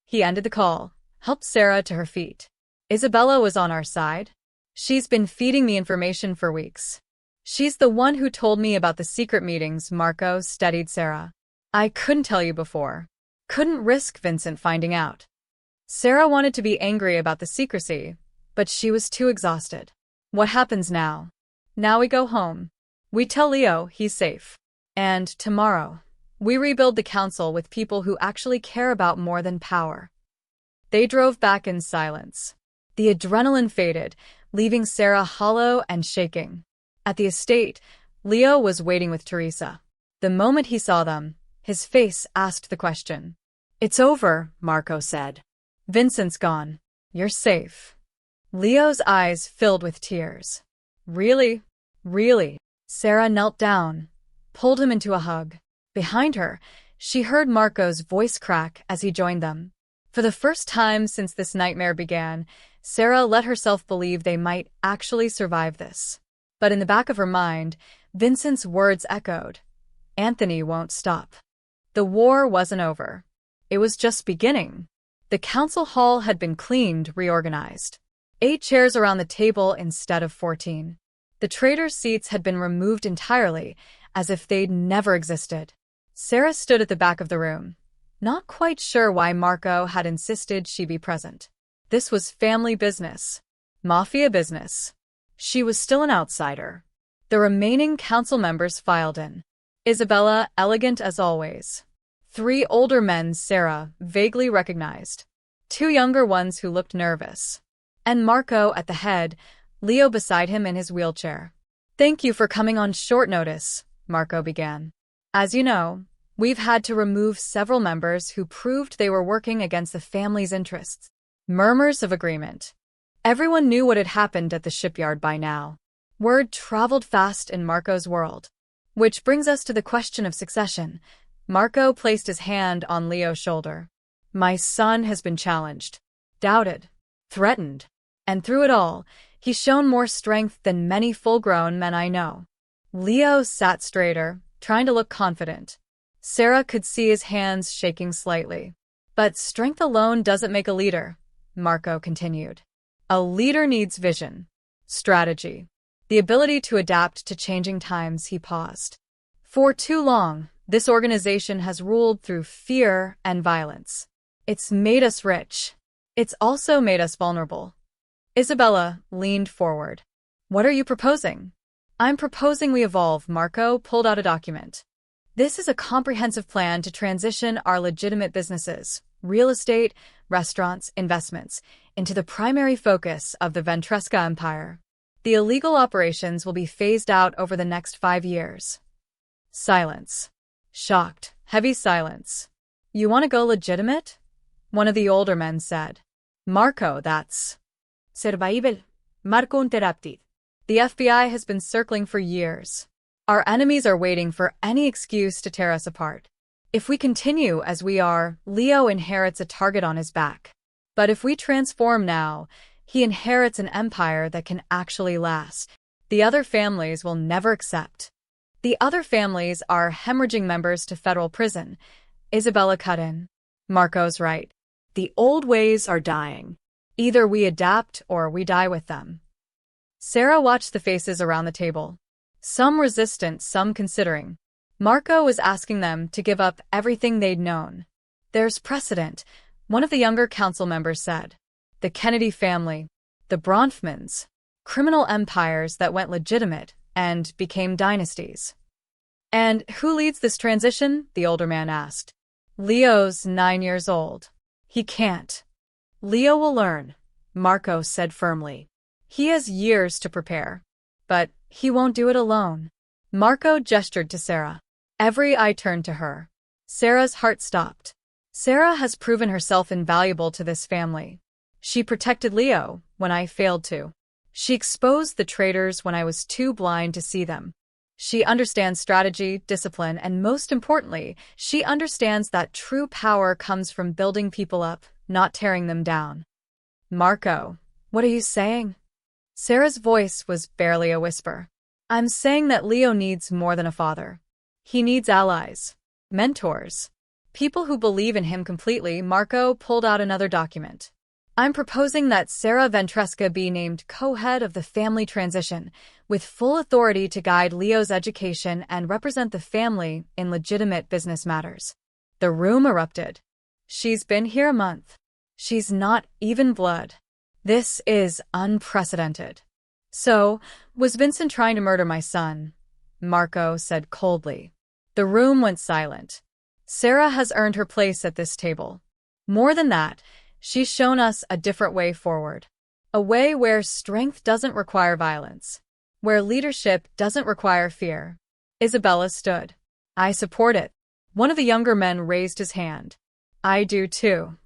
He ended the call, helped Sarah to her feet. Isabella was on our side. She's been feeding me information for weeks. She's the one who told me about the secret meetings. Marco steadied Sarah. I couldn't tell you before. Couldn't risk Vincent finding out. Sarah wanted to be angry about the secrecy, but she was too exhausted. What happens now? Now we go home. We tell Leo he's safe. And tomorrow, we rebuild the council with people who actually care about more than power. They drove back in silence. The adrenaline faded, leaving Sarah hollow and shaking. At the estate, Leo was waiting with Teresa. The moment he saw them, his face asked the question. It's over, Marco said. Vincent's gone. You're safe. Leo's eyes filled with tears. Really? Really? Sarah knelt down, pulled him into a hug. Behind her, she heard Marco's voice crack as he joined them. For the first time since this nightmare began, Sarah let herself believe they might actually survive this. But in the back of her mind, Vincent's words echoed. Anthony won't stop. The war wasn't over. It was just beginning. The council hall had been cleaned, reorganized. 8 chairs around the table instead of 14. The traitors' seats had been removed entirely, as if they'd never existed. Sarah stood at the back of the room, not quite sure why Marco had insisted she be present. This was family business. Mafia business. She was still an outsider. The remaining council members filed in. Isabella, elegant as always. 3 older men Sarah vaguely recognized. 2 younger ones who looked nervous. And Marco at the head, Leo beside him in his wheelchair. "Thank you for coming on short notice," Marco began. "As you know, we've had to remove several members who proved they were working against the family's interests." Murmurs of agreement. Everyone knew what had happened at the shipyard by now. Word traveled fast in Marco's world. Which brings us to the question of succession. Marco placed his hand on Leo's shoulder. "My son has been challenged, doubted, threatened. And through it all, he's shown more strength than many full-grown men I know." Leo sat straighter, trying to look confident. Sarah could see his hands shaking slightly. "But strength alone doesn't make a leader," Marco continued. "A leader needs vision, strategy, the ability to adapt to changing times." He paused. "For too long, this organization has ruled through fear and violence. It's made us rich. It's also made us vulnerable." Isabella leaned forward. "What are you proposing?" "I'm proposing we evolve." Marco pulled out a document. "This is a comprehensive plan to transition our legitimate businesses, real estate, restaurants, investments, into the primary focus of the Ventresca Empire. The illegal operations will be phased out over the next 5 years." Silence. Shocked, heavy silence. "You want to go legitimate?" one of the older men said. "Marco, that's survival." Marco interrupted. "The FBI has been circling for years. Our enemies are waiting for any excuse to tear us apart. If we continue as we are, Leo inherits a target on his back. But if we transform now, he inherits an empire that can actually last. The other families will never accept." "The other families are hemorrhaging members to federal prison," Isabella cut in. "Marco's right. The old ways are dying. Either we adapt or we die with them." Sarah watched the faces around the table. Some resistant, some considering. Marco was asking them to give up everything they'd known. "There's precedent," one of the younger council members said. "The Kennedy family, the Bronfmans, criminal empires that went legitimate and became dynasties." "And who leads this transition?" the older man asked. "Leo's 9 years old. He can't." "Leo will learn," Marco said firmly. "He has years to prepare. But he won't do it alone." Marco gestured to Sarah. Every eye turned to her. Sarah's heart stopped. Sarah has proven herself invaluable to this family. She protected Leo when I failed to. She exposed the traitors when I was too blind to see them. She understands strategy, discipline, and most importantly, she understands that true power comes from building people up, not tearing them down. "Marco, what are you saying?" Sarah's voice was barely a whisper. "I'm saying that Leo needs more than a father. He needs allies, mentors, people who believe in him completely." Marco pulled out another document. "I'm proposing that Sarah Ventresca be named co-head of the family transition, with full authority to guide Leo's education and represent the family in legitimate business matters." The room erupted. "She's been here a month. She's not even blood. This is unprecedented." "So, was Vincent trying to murder my son?" Marco said coldly. The room went silent. "Sarah has earned her place at this table. More than that, she's shown us a different way forward. A way where strength doesn't require violence. Where leadership doesn't require fear." Isabella stood. "I support it." One of the younger men raised his hand. "I do too."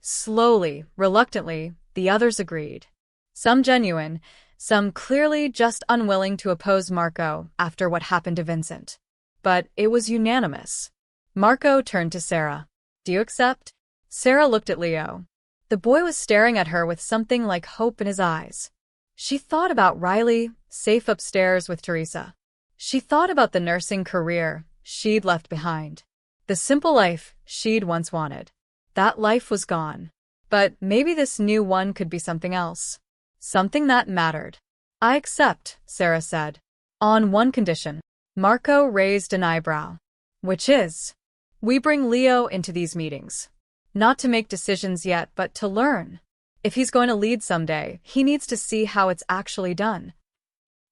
Slowly, reluctantly, the others agreed. Some genuine, some clearly just unwilling to oppose Marco after what happened to Vincent. But it was unanimous. Marco turned to Sarah. "Do you accept?" Sarah looked at Leo. The boy was staring at her with something like hope in his eyes. She thought about Riley, safe upstairs with Teresa. She thought about the nursing career she'd left behind. The simple life she'd once wanted. That life was gone. But maybe this new one could be something else. Something that mattered. "I accept," Sarah said. "On one condition." Marco raised an eyebrow. "Which is?" "We bring Leo into these meetings. Not to make decisions yet, but to learn. If he's going to lead someday, he needs to see how it's actually done."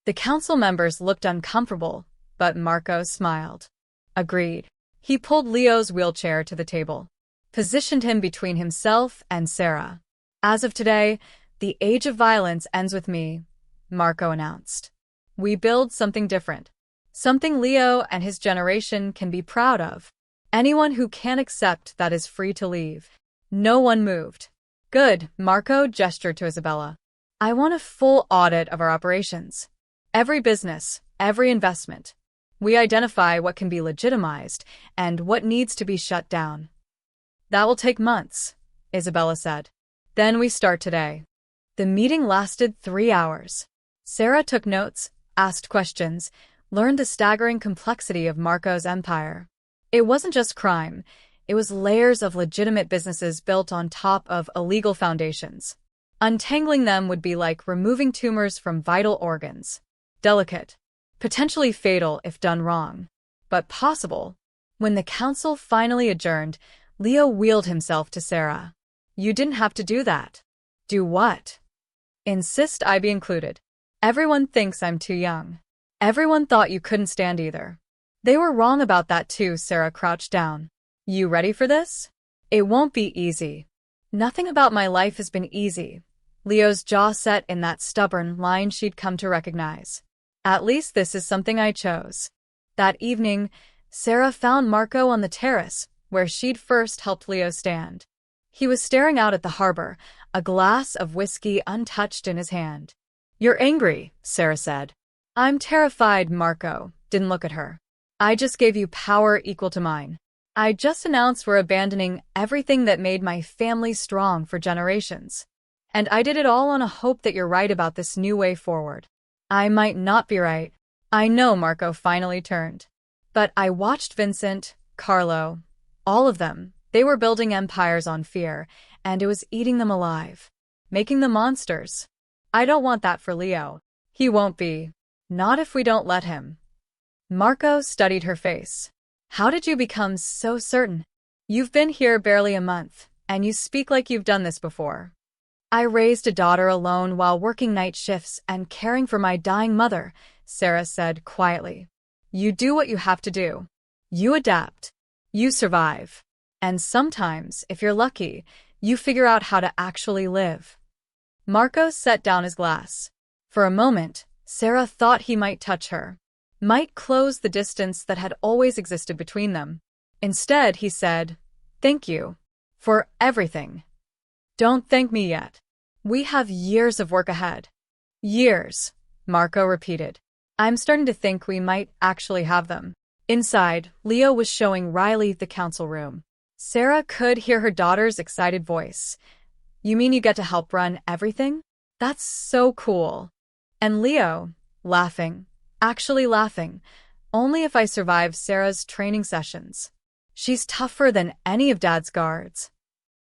The council members looked uncomfortable, but Marco smiled. Agreed. He pulled Leo's wheelchair to the table, positioned him between himself and Sarah. "As of today, the age of violence ends with me," Marco announced. "We build something different. Something Leo and his generation can be proud of. Anyone who can't accept that is free to leave." No one moved. "Good," Marco gestured to Isabella. "I want a full audit of our operations. Every business, every investment. We identify what can be legitimized and what needs to be shut down." "That will take months," Isabella said. "Then we start today." The meeting lasted 3 hours. Sarah took notes, asked questions, learned the staggering complexity of Marco's empire. It wasn't just crime. It was layers of legitimate businesses built on top of illegal foundations. Untangling them would be like removing tumors from vital organs. Delicate. Potentially fatal if done wrong. But possible. When the council finally adjourned, Leo wheeled himself to Sarah. "You didn't have to do that." "Do what?" "Insist I be included. Everyone thinks I'm too young. Everyone thought you couldn't stand either." "They were wrong about that too." Sarah crouched down. "You ready for this?" "It won't be easy." "Nothing about my life has been easy." Leo's jaw set in that stubborn line she'd come to recognize. "At least this is something I chose." That evening, Sarah found Marco on the terrace, where she'd first helped Leo stand. He was staring out at the harbor, a glass of whiskey untouched in his hand. "You're angry," Sarah said. "I'm terrified." Marco didn't look at her. "I just gave you power equal to mine. I just announced we're abandoning everything that made my family strong for generations. And I did it all on a hope that you're right about this new way forward." "I might not be right." "I know." Marco finally turned. "But I watched Vincent, Carlo, all of them. They were building empires on fear, and it was eating them alive. Making them monsters. I don't want that for Leo. He won't be. Not if we don't let him." Marco studied her face. "How did you become so certain? You've been here barely a month, and you speak like you've done this before." "I raised a daughter alone while working night shifts and caring for my dying mother," Sarah said quietly. "You do what you have to do. You adapt. You survive. And sometimes, if you're lucky, you figure out how to actually live." Marco set down his glass. For a moment, Sarah thought he might touch her. Might close the distance that had always existed between them. Instead, he said, "Thank you. For everything. Don't thank me yet. We have years of work ahead." "Years," Marco repeated. "I'm starting to think we might actually have them." Inside, Leo was showing Riley the council room. Sarah could hear her daughter's excited voice. "You mean you get to help run everything? That's so cool." And Leo, laughing, actually laughing, "Only if I survive Sarah's training sessions. She's tougher than any of Dad's guards."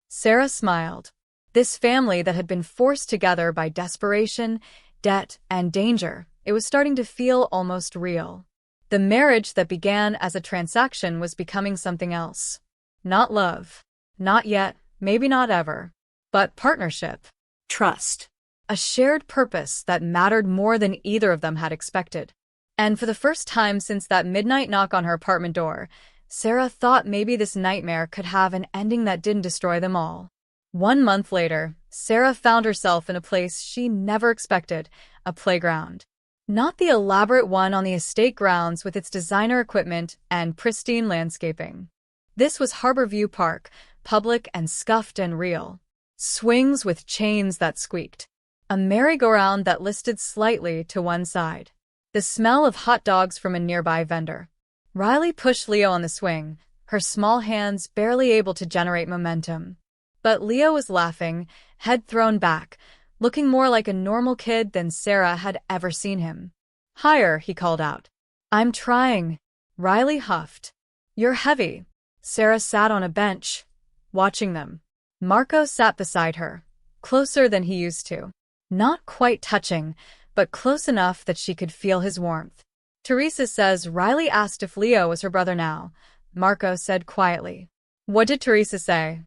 Sarah smiled. This family that had been forced together by desperation, debt, and danger, it was starting to feel almost real. The marriage that began as a transaction was becoming something else. Not love. Not yet, maybe not ever. But partnership. Trust. A shared purpose that mattered more than either of them had expected. And for the first time since that midnight knock on her apartment door, Sarah thought maybe this nightmare could have an ending that didn't destroy them all. 1 month later, Sarah found herself in a place she never expected, a playground. Not the elaborate one on the estate grounds with its designer equipment and pristine landscaping. This was Harborview Park, public and scuffed and real. Swings with chains that squeaked. A merry-go-round that listed slightly to one side. The smell of hot dogs from a nearby vendor. Riley pushed Leo on the swing, her small hands barely able to generate momentum. But Leo was laughing, head thrown back, looking more like a normal kid than Sarah had ever seen him. "Higher," he called out. "I'm trying." Riley huffed. "You're heavy." Sarah sat on a bench, watching them. Marco sat beside her, closer than he used to. Not quite touching, but close enough that she could feel his warmth. "Teresa says Riley asked if Leo was her brother now," Marco said quietly. "What did Teresa say?"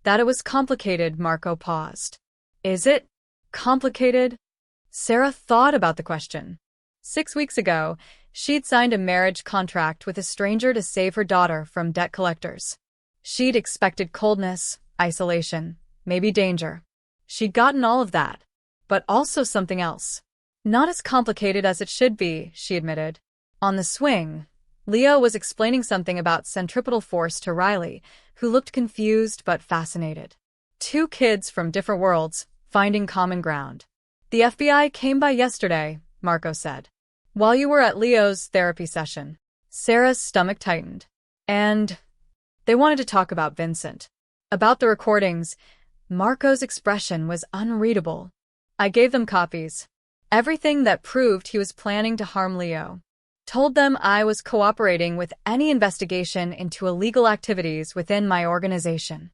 "That it was complicated." Marco paused. "Is it complicated?" Sarah thought about the question. 6 weeks ago, she'd signed a marriage contract with a stranger to save her daughter from debt collectors. She'd expected coldness, isolation, maybe danger. She'd gotten all of that, but also something else. "Not as complicated as it should be," she admitted. On the swing, Leo was explaining something about centripetal force to Riley, who looked confused but fascinated. Two kids from different worlds, finding common ground. "The FBI came by yesterday," Marco said. "While you were at Leo's therapy session." Sarah's stomach tightened. "And they wanted to talk about Vincent. About the recordings." Marco's expression was unreadable. "I gave them copies. Everything that proved he was planning to harm Leo. Told them I was cooperating with any investigation into illegal activities within my organization."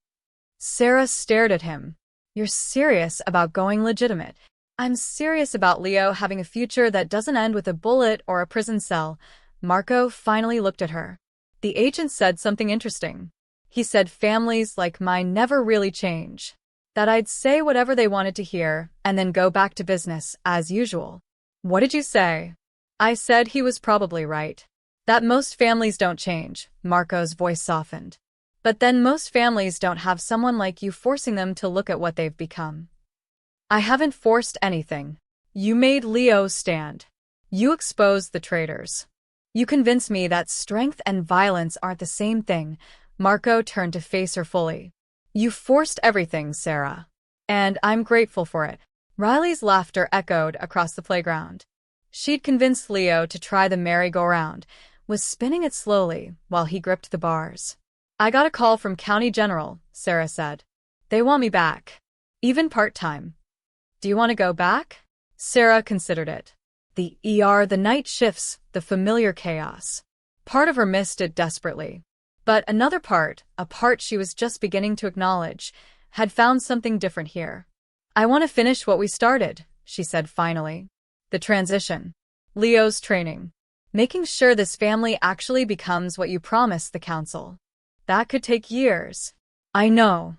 Sarah stared at him. "You're serious about going legitimate?" "I'm serious about Leo having a future that doesn't end with a bullet or a prison cell." Marco finally looked at her. "The agent said something interesting. He said families like mine never really change. That I'd say whatever they wanted to hear and then go back to business as usual." "What did you say?" "I said he was probably right. That most families don't change." Marco's voice softened. "But then most families don't have someone like you forcing them to look at what they've become." "I haven't forced anything. You made Leo stand. You exposed the traitors. You convinced me that strength and violence aren't the same thing." Marco turned to face her fully. "You forced everything, Sarah. And I'm grateful for it." Riley's laughter echoed across the playground. She'd convinced Leo to try the merry-go-round, was spinning it slowly while he gripped the bars. "I got a call from County General," Sarah said. "They want me back. Even part-time." "Do you want to go back?" Sarah considered it. The ER, the night shifts, the familiar chaos. Part of her missed it desperately. But another part, a part she was just beginning to acknowledge, had found something different here. "I want to finish what we started," she said finally. "The transition. Leo's training. Making sure this family actually becomes what you promised the council. That could take years." "I know.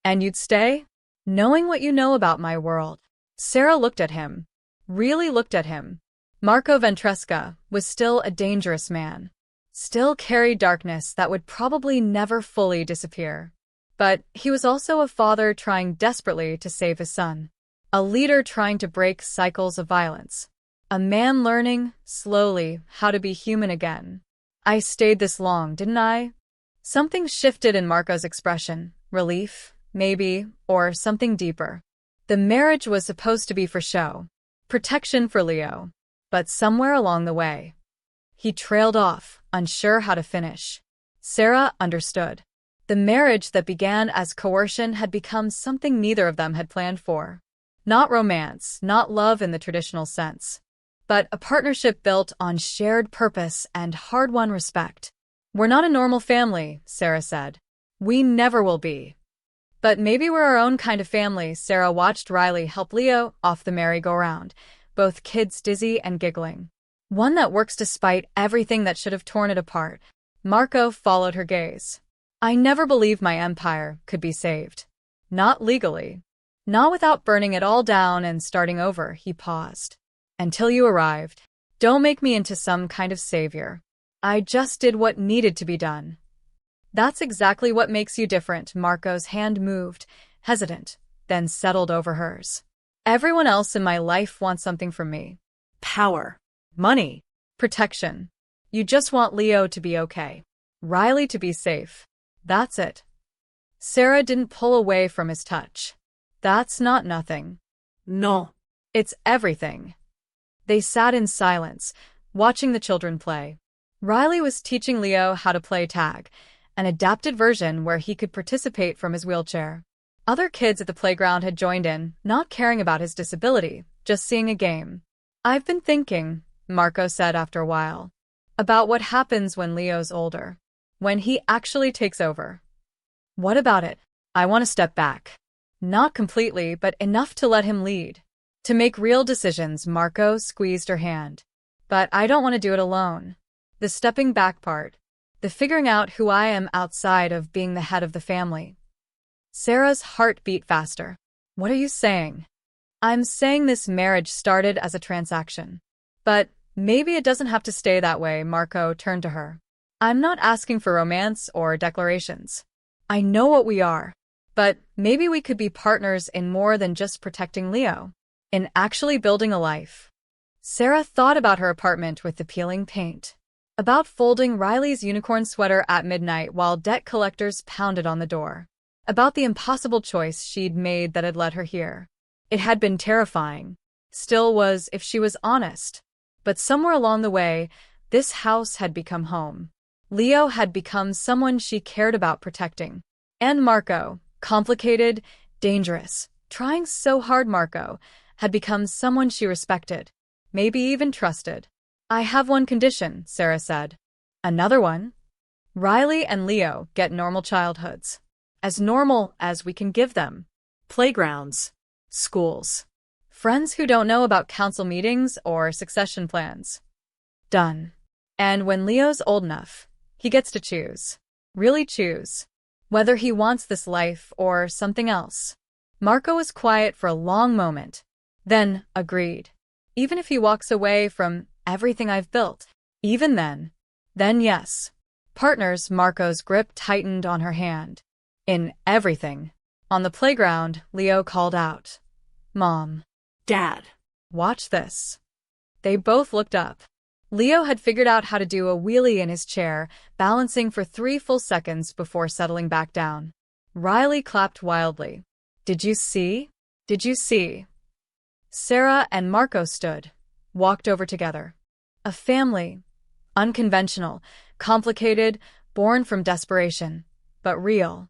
And you'd stay?" "Knowing what you know about my world." Sarah looked at him. Really looked at him. Marco Ventresca was still a dangerous man. Still carried darkness that would probably never fully disappear. But he was also a father trying desperately to save his son. A leader trying to break cycles of violence. A man learning, slowly, how to be human again. "I stayed this long, didn't I?" Something shifted in Marco's expression. Relief, maybe, or something deeper. The marriage was supposed to be for show. Protection for Leo. But somewhere along the way, he trailed off, unsure how to finish. Sarah understood. The marriage that began as coercion had become something neither of them had planned for. Not romance, not love in the traditional sense, but a partnership built on shared purpose and hard-won respect. "We're not a normal family," Sarah said. "We never will be. But maybe we're our own kind of family." Sarah watched Riley help Leo off the merry-go-round, both kids dizzy and giggling. "One that works despite everything that should have torn it apart." Marco followed her gaze. "I never believed my empire could be saved. Not legally. Not without burning it all down and starting over." He paused. "Until you arrived. Don't make me into some kind of savior. I just did what needed to be done." "That's exactly what makes you different." Marco's hand moved, hesitant, then settled over hers. "Everyone else in my life wants something from me. Power. Money. Protection. You just want Leo to be okay. Riley to be safe. That's it." Sarah didn't pull away from his touch. That's not nothing. No. It's everything. They sat in silence, watching the children play. Riley was teaching Leo how to play tag, an adapted version where he could participate from his wheelchair. Other kids at the playground had joined in, not caring about his disability, just seeing a game. I've been thinking, Marco said after a while, about what happens when Leo's older. When he actually takes over. What about it? I want to step back. Not completely, but enough to let him lead. To make real decisions, Marco squeezed her hand. But I don't want to do it alone. The stepping back part. The figuring out who I am outside of being the head of the family. Sarah's heart beat faster. What are you saying? I'm saying this marriage started as a transaction. But maybe it doesn't have to stay that way, Marco turned to her. I'm not asking for romance or declarations. I know what we are. But maybe we could be partners in more than just protecting Leo. In actually building a life. Sarah thought about her apartment with the peeling paint. About folding Riley's unicorn sweater at midnight while debt collectors pounded on the door. About the impossible choice she'd made that had led her here. It had been terrifying. Still was if she was honest. But somewhere along the way, this house had become home. Leo had become someone she cared about protecting. And Marco, complicated, dangerous, trying so hard Marco, had become someone she respected, maybe even trusted. I have one condition, Sarah said. Another one? Riley and Leo get normal childhoods. As normal as we can give them. Playgrounds. Schools. Friends who don't know about council meetings or succession plans. Done. And when Leo's old enough, he gets to choose. Really choose. Whether he wants this life or something else. Marco was quiet for a long moment. Then agreed. Even if he walks away from everything I've built. Even then. Then yes. Partners, Marco's grip tightened on her hand. In everything. On the playground, Leo called out. Mom. Dad. Watch this. They both looked up. Leo had figured out how to do a wheelie in his chair, balancing for 3 full seconds before settling back down. Riley clapped wildly. Did you see? Did you see? Sarah and Marco stood, walked over together. A family. Unconventional, complicated, born from desperation, but real.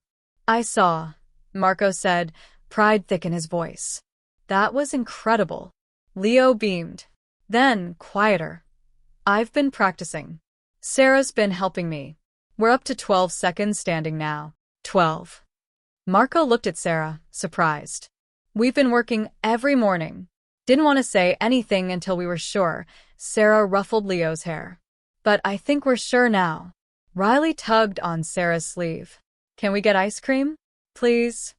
I saw, Marco said, pride thick in his voice. That was incredible. Leo beamed. Then, quieter. I've been practicing. Sarah's been helping me. We're up to 12 seconds standing now. 12. Marco looked at Sarah, surprised. We've been working every morning. Didn't want to say anything until we were sure. Sarah ruffled Leo's hair. But I think we're sure now. Riley tugged on Sarah's sleeve. Can we get ice cream? Please?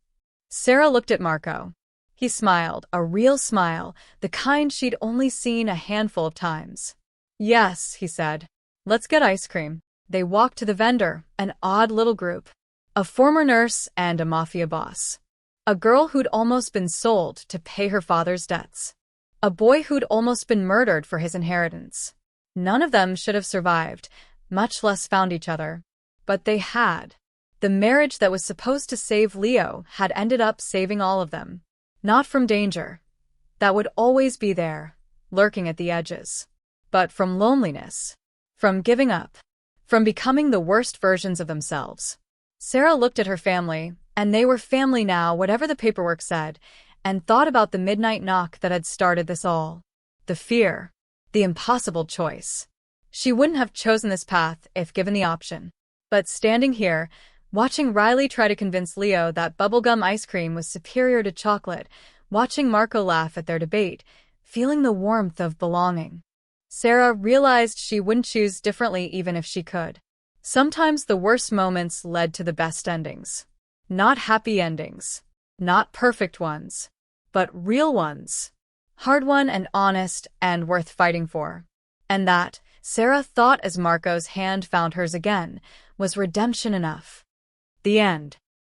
Sarah looked at Marco. He smiled, a real smile, the kind she'd only seen a handful of times. Yes, he said. Let's get ice cream. They walked to the vendor, an odd little group. A former nurse and a mafia boss. A girl who'd almost been sold to pay her father's debts. A boy who'd almost been murdered for his inheritance. None of them should have survived, much less found each other. But they had. The marriage that was supposed to save Leo had ended up saving all of them. Not from danger. That would always be there, lurking at the edges. But from loneliness. From giving up. From becoming the worst versions of themselves. Sarah looked at her family, and they were family now, whatever the paperwork said, and thought about the midnight knock that had started this all. The fear. The impossible choice. She wouldn't have chosen this path if given the option. But standing here, watching Riley try to convince Leo that bubblegum ice cream was superior to chocolate, watching Marco laugh at their debate, feeling the warmth of belonging. Sarah realized she wouldn't choose differently even if she could. Sometimes the worst moments led to the best endings. Not happy endings. Not perfect ones. But real ones. Hard-won and honest and worth fighting for. And that, Sarah thought as Marco's hand found hers again, was redemption enough. The end.